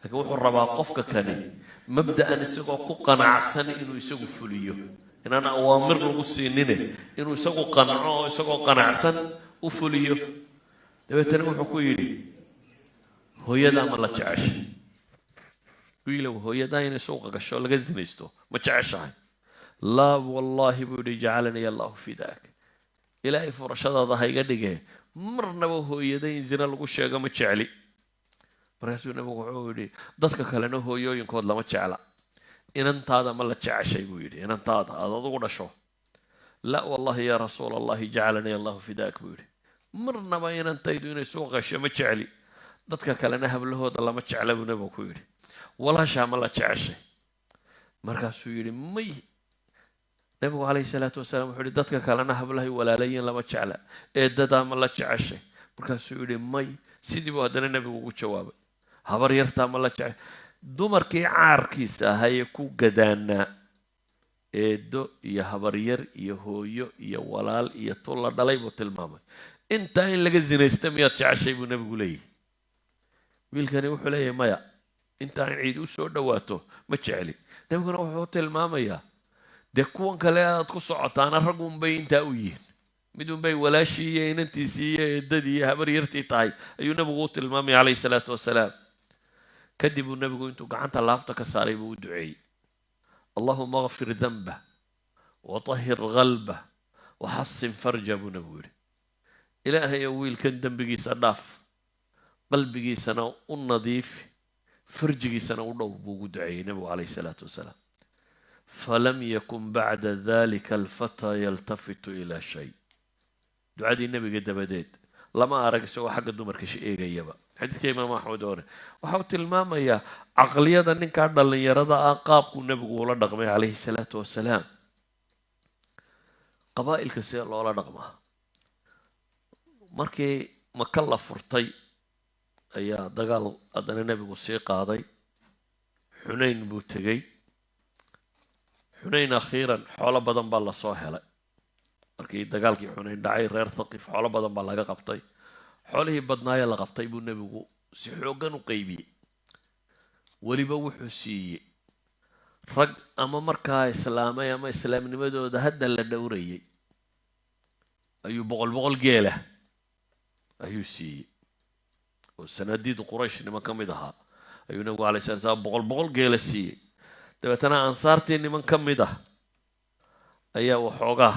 Speaker 1: laakiin wuxuu rabaa qofka kani mabda'an isagoo ku qanacsan inuu isagu fuliyo inaan awaamir lagu siinine inuu isagu qanco oo isagoo qanacsan u fuliyo dabeetana wuxuu ku yidhi hooyadaa ma la jeceshay wiilow hooyadaa inay suuqa gasho laga zinaysto ma jeceshahay laa wallaahi buu yidhi jacalanii allahu fidaak ilaahay furashadaada ha iga dhigee marnaba hooyaday in zina lagu sheego ma jecli markaasuu nabigu wuxuu yidhi dadka kalena hooyooyinkood lama jecla inantaada ma la jeceshay buu yidhi inantaada aad adugu dhasho la wallahi yaa rasuula allahi jacalanii allahu fidaak buu yidhi marnaba inantaydu inay suuq gasho ma jecli dadka kalena hablahooda lama jecla buu nabigu ku yidhi walaashaa ma la jeceshay markaasuu yidhi may nabigu calayhi salaatu wasalaam wuxuu yidhi dadka kalena hablahay walaalayiin lama jecla eedadaa ma la jeceshay markaasuu yidhi may sidii buu haddana nabigu ugu jawaabay habar yartaa ma la jeceshay dumarkii caarkiisa ahayee ku gadaanaa eedo iyo habaryar iyo hooyo iyo walaal iyo tulla dhalay buu tilmaamay intaa in laga zinaysta miyaad jeceshay buu nabigu leeyahy wiilkani wuxuu leeyahay maya intaa in ciid u soo dhawaato ma jecli nabiguna wuxuu tilmaamayaa dee kuwan kale aad ku socotaana raggunbay intaa u yihiin midunbay walaashii iyo inantiisii iyo eedadii iyo habaryartii tahay ayuu nabigu u tilmaamaya calayhi salaatu wasalaam kadib uu nabigu intuu gacanta laabta ka saaray buu u duceeyey allahuma akfir danbah watahir qalbah waxasin farja buu nabigu yidhi ilaahay oo wiilkan dembigiisa dhaaf qalbigiisana u nadiifi farjigiisana u dhow buu ugu duceeyey nabigu calayhi salaatu wasalaam falam yakun bacda dalika alfataa yaltafitu ilaa shay ducadii nebiga dabadeed lama arag isagoo xagga dumarka eegayaba xadiiska imaam axmed ore waxa uu tilmaamayaa caqliyada ninkaa dhallinyarada ah qaabkuu nebigu ula dhaqmay calayhi salaatu wasalaam qabaa'ilka see loola dhaqmaa markii maka la furtay ayaa dagaal haddana nebigu sii qaaday xunayn buu tegey xunayn akhiiran xoolo badan baa lasoo helay markii dagaalkii xunayn dhacay reer thaqiif xoolo badan baa laga qabtay xoolihii badnaayee la qabtay buu nebigu si xooggan u qaybiyey weliba wuxuu siiyey rag ama markaa islaamay ama islaamnimadooda hadda la dhowrayay ayuu boqol geela ayuu siiyey oo sanadiidu quraysh niman ka mid ahaa ayuu nebigu alay sala slam boqol geela siiyey dabeetana ansaartii niman ka mid ah ayaa waxoogaa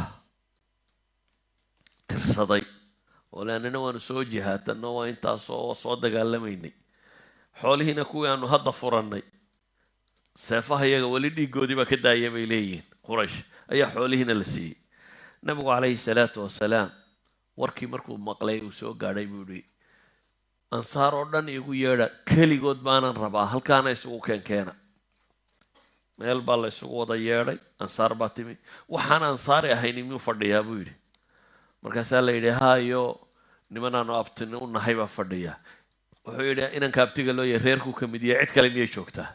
Speaker 1: tirsaday oo leannana waanu soo jihaadano waa intaasoo soo dagaalamaynay xoolihiina kuwii aanu hadda furannay seefaha iyaga weli dhiiggoodii baa ka daaya bay leeyihiin quraysh ayaa xoolihiina la siiyey nabigu calayhi salaatu wasalaam warkii markuu maqlay uu soo gaadhay buu yihi ansaar oo dhan igu yeedha keligood baanan rabaa halkaana isugu keenkeena meel baa la isugu wada yeedhay ansaar baa timi waxaan ansaari ahayn miyuu fadhiyaa buu yidhi markaasaa la yidhi haayo nimanaanu abtini u nahay baa fadhiya wuxuu yidhi inanka abtiga loo yahay reerkuu ka mid yahay cid kale miyay joogtaa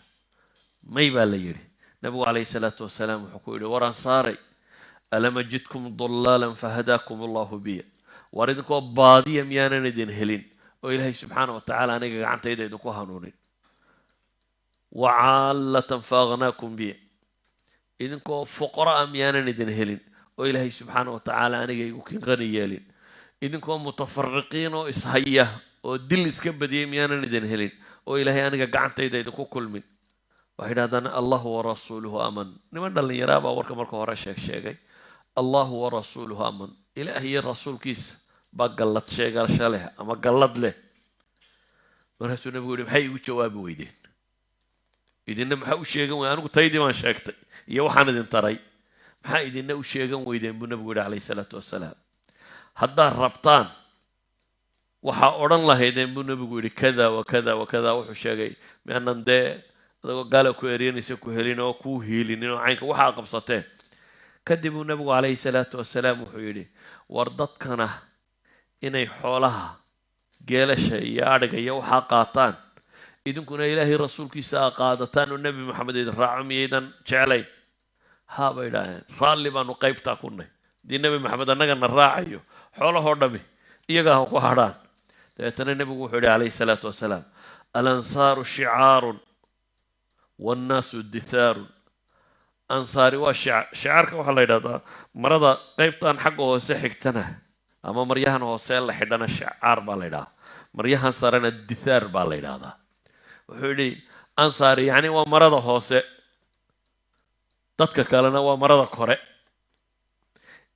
Speaker 1: may baa la yidhi nabigu calayhi salaatu wasalaam wuxuu ku yidhi war ansaaray alam ajidkum dallaalan fahadaakum allahu biya war idinkoo baadiya miyaanan idin helin oo ilaahay subxaana wa tacaala aniga gacantayda idinku hanuunin wacaallatan faaghnaakum biya idinkoo fuqraa miyaanan idin helin oo ilaahay subxaana wa tacaala aniga igu kinqani yeelin idinkoo mutafariqiin oo ishaya oo dil iska badiyay miyaanan idin helin oo ilaahay aniga gacantayda idinku kulmin waxay idhahdaan allahu warasuuluhu aman niman dhallinyaraa baa warka marka hore sheegay allahu warasuuluhu aman ilaah iyo rasuulkiisa baa gallad sheegasho leh ama gallad leh markaasuu nabigu yihi maxay igu jawaabi weydeen idinna maxaa u sheegan weyden anigu taydii baan sheegtay iyo waxaan idin taray maxaa idinna u sheegan weydeen buu nabigu yihi calayhi salaatu wasalaam haddaad rabtaan waxaa odhan lahaydeen buu nabigu yihi kada wa kada wa kada wuxuu sheegay mianan dee adagoo gaala ku eryanaysa ku helin oo kuu hiilinin oo caynka waxaa qabsateen kadib uu nabigu calayhi salaatu wasalaam wuxuu yidhi war dadkana inay xoolaha geelasha iyo adhiga iyo waxaa qaataan idinkuna ilaahay rasuulkiisa a qaadataan oo nebi maxamed idin raaco miyaydan jeclayn haa bay idhaaheen raalli baanu qaybtaa ku nay haddii nebi maxamed annagana raacayo xoolahoo dhami iyaga ha ku hadhaan dabeetana nebigu wuxuu yidhi calayhi salaatu wasalaam alansaaru shicaarun wannaasu dithaarun ansaari waa shicaarka waxaa la yidhahdaa marada qaybtan xagga hoose xigtana ama maryahan hoose la xidhana shicaar baa la yidhahdaa maryahan sarena dithaar baa la yidhahdaa wuxuu yidhi ansaari yacni waa marada hoose dadka kalena waa marada kore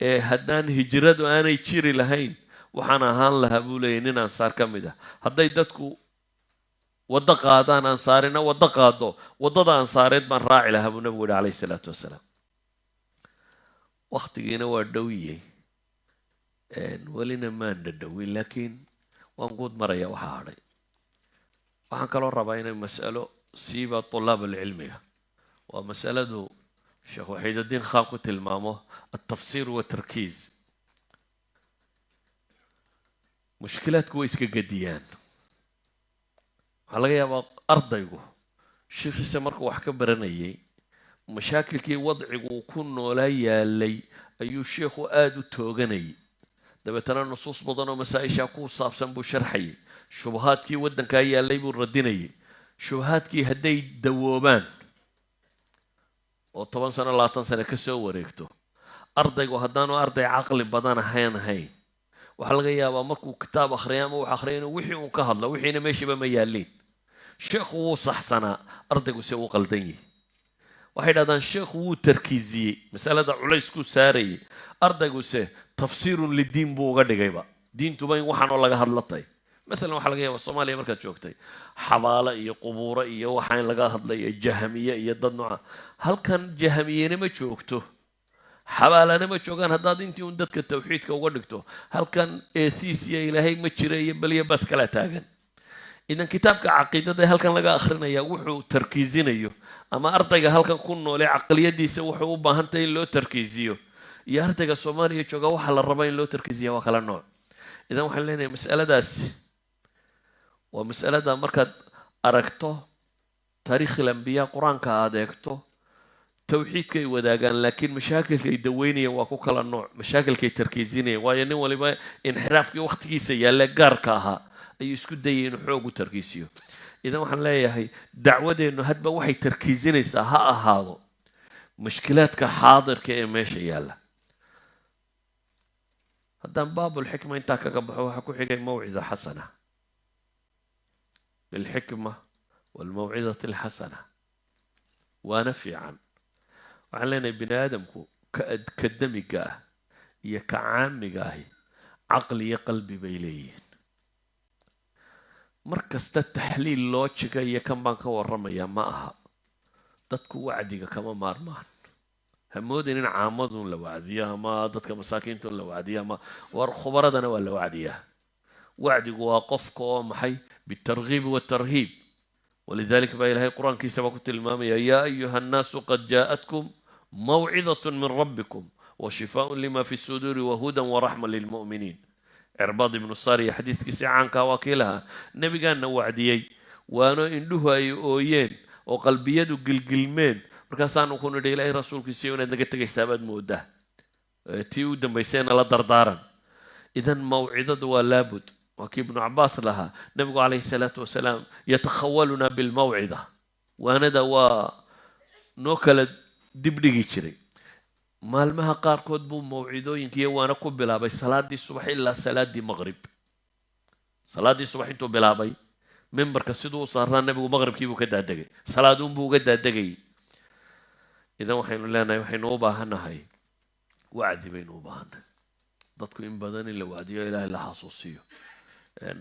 Speaker 1: ee haddaan hijradu aanay jiri lahayn waxaan ahaan lahaa buu leeyay nin ansaar ka mid ah hadday dadku waddo qaadaan ansaarina waddo qaado waddada ansaareed baan raaci lahaa buu nabigu yihi calayhi salaatu wasalaam waktigiina waa dhowiyey welina maan dhadhowin laakiin waan guud maraya waxaa hadhay waxaan kaloo rabaa inay mas'alo siiba tulaab alcilmiga waa mas'aladu sheekh waxiidaddiin khaan ku tilmaamo altafsiir watarkiiz mushkilaadku way iska gediyaan waxaa laga yaabaa ardaygu sheekhiisa markuu wax ka baranayay mashaakilkii wadcigu uu ku noolaa yaalay ayuu sheekhu aada u tooganayay dabeetana nusuus badan oo masaa-ishaa ku saabsan buu sharxayay shubahaadkii waddankaa yaallay buu radinayay shubahaadkii hadday dawoobaan oo 10 sano 20 sano ka soo wareegto ardaygu haddaanu arday caqli badan ahayn waxaa laga yaabaa markuu kitaab akhriya ama wax akhriya inuu wixii uun ka hadlo wixiina meeshiiba ma yaalliin sheekhu wuu saxsanaa ardayguse wuu qaldan yihi waxay dhahdaan sheekhu wuu tarkiiziyey masalada culaysku saarayay ardayguse tafsiirun lidiin buu uga dhigayba diintuba in waxaanoo laga hadlatay maalan waxaa laga yaabaa soomaaliya markaad joogtay xabaalo iyo qubuuro iyo waxaa in laga hadlaya jahmiye iyo dad nooca halkan jahmiyena ma joogto xabaalana ma joogaan haddaad intii un dadka tawxiidka uga dhigto halkan eethiis iyo ilaahay ma jira iyo beliya bas kala taagan idan kitaabka caqiidada halkan laga akrinaya wuxuu tarkiizinayo ama ardayga halkan ku noole caqliyadiisa wuxuu u baahan tahay in loo tarkiiziyo iyo ardayga soomaaliya jooga waxaa la rabaa in loo tarkiiziya waa kala nooc idan waxaan leenahay mas'aladaasi waa mas'alada markaad aragto taariikh al-anbiya quraanka aad eegto tawxiidkay wadaagaan laakiin mashaakilkay daweynayaan waa ku kala nooc mashaakilkay tarkiisinayaan waayo nin waliba inxiraafkii waqtigiisa yaalla gaarka ahaa ayuu isku dayay inuu xoog u tarkiisiyo idan waxaan leeyahay dacwadeennu hadba waxay tarkiisinaysaa ha ahaado mushkilaadka xaadirka ee meesha yaalla haddaan baabulxikma intaa kaga baxo waxaa ku xigay mawcida xasana bilxikma waalmawcidati alxasana waana fiican waxaan leenahay bini aadamku ka damiga ah iyo ka caamiga ahi caqli iyo qalbi bay leeyihiin mar kasta taxliil loojiga iyo kan baan ka warramayaa ma aha dadku wacdiga kama maarmaan hamoodin in caamadun la wacdiyo ama dadka masaakiintun la wacdiyo ama war khubaradana waa la wacdiyaa wacdigu waa qofka oo maxay bitarghiib watarhiib ولذلك بقى إلهي القرآن كي سبقوا المامية يا أيها الناس قد جاءتكم موعظة من ربكم وشفاء لما في الصدور وهدى ورحمة للمؤمنين عرباض بن الصاري حديث كسي عن كواكلها النبي قال وعديي وانا اندوها ايوين وقلبي يدو قلقلمين مركاسان وكونوا دي إلهي رسول كسي وانا دقيت كيستابد مودة تيو دم بيسين على دردارا إذن موعظة ولابد وكي ابن عباس لها نبي عليه الصلاة والسلام يتخولنا بالموعظة وانا دوا نوكل دبدقي شري maalmaha qaarkood buu mawcidooyinkii waana ku bilaabay salaadii subax ilaa salaadii maqrib salaadii subax intuu bilaabay mimbarka siduu saarnaa nabigu maqribkii buu ka daadegay salaaduun buu uga daadegay idan waxaynu leenahay waxaynu u baahanahay wacdi baynu u baahanahay dadku in badan in la wacdiyo ilaahay la xasuusiyo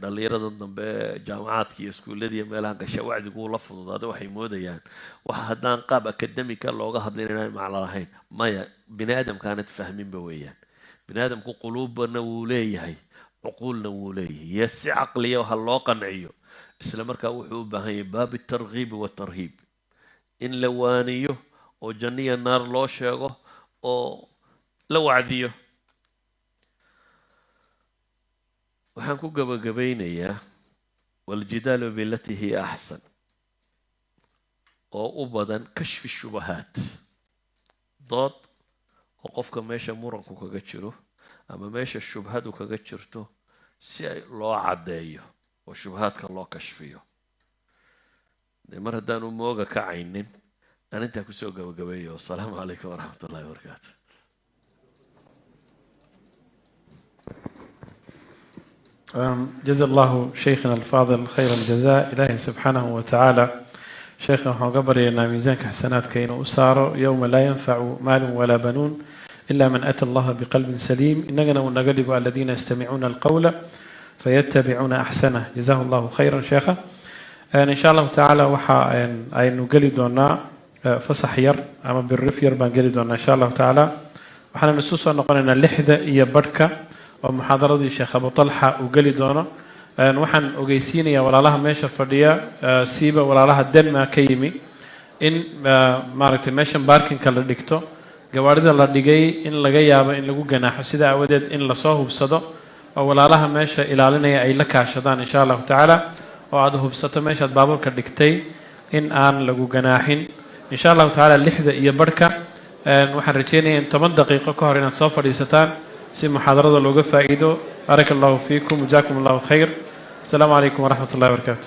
Speaker 1: dhalinyaradan dambe jaamacaadka iyo iskuullada iyo meelaha gasha wacdigu la fududaado waxay moodayaan waxa haddaan qaab akademika looga hadlin inaan macno lahayn maya bini aadamkaanad fahminba weeyaan bini aadamku quluubna wuu leeyahay cuquulna wuu leeyahay iyo si caqliya waxa loo qanciyo isla markaa wuxuu u baahan yahay baab targhiib wa tarhiib in la waaniyo oo janniya naar loo sheego oo la wacdiyo waxaan ku gabagabeynayaa waljidaalu bilatii hiya axsan oo u badan kashfi shubahaat dood oo qofka meesha muranku kaga jiro ama meesha shubhadu kaga jirto si loo caddeeyo oo shubhaadka loo kashfiyo mar haddaanu mooga kacaynin aan intaa kusoo gabagabeeyo asalaamu calaykum waraxmat ullahi wabarakaatu
Speaker 2: جزا الله شيخنا الفاضل خير الجزاء إلهي سبحانه وتعالى شيخنا قبر إن ميزانك حسنات كين أسار يوم لا ينفع مال ولا بنون إلا من أتى الله بقلب سليم إننا ونقلب الذين يستمعون القول فيتبعون أحسنه جزاه الله خيرا شيخا إن شاء الله تعالى وحا أي نقلدنا فصحير أما بالرفير بنقلدنا إن شاء الله تعالى وحنا نسوسا نقولنا اللحدة إيا بركة ومحاضرة الشيخ أبو طلحة وقالي دونا وحن أجيسيني ولا لها ماشى فرديا سيبة ولا لها دم ما كيمي إن ماركت ماشى باركين كلا دكتو جوارد الله دقي إن لقي يابا إن لقوا جناح سيدا أودد إن لصاهو بصدا ولا لها ماشى إلى لنا أي لك عشدان إن شاء الله تعالى وعده بصدا ماشى بابور كدكتي إن آن لقوا جناحين إن شاء الله تعالى اللحدة يبركة وحن رجيني إن 8 دقيقة كهرين صافر يستان سي محاضرة لوقف فائدو بارك الله فيكم وجزاكم الله خير السلام عليكم ورحمة الله وبركاته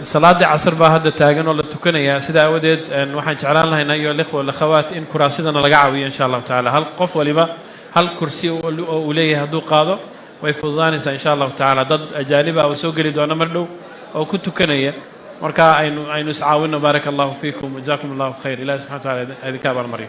Speaker 2: صلاة عصر بهذا تاجن ولا تكنيا سيدا أودد وحن جعلان لها أيها الإخوة والأخوات إن كراسينا لقعوي إن شاء الله تعالى هل قف ولما هل كرسي وليه هدو قاضو ويفضاني إن شاء الله تعالى ضد أجانب أو سوق اللي دون مرلو أو كنت كنيا مركا أين سعاونا بارك الله فيكم وجزاكم الله خير إلى سبحانه وتعالى هذه كابر مريم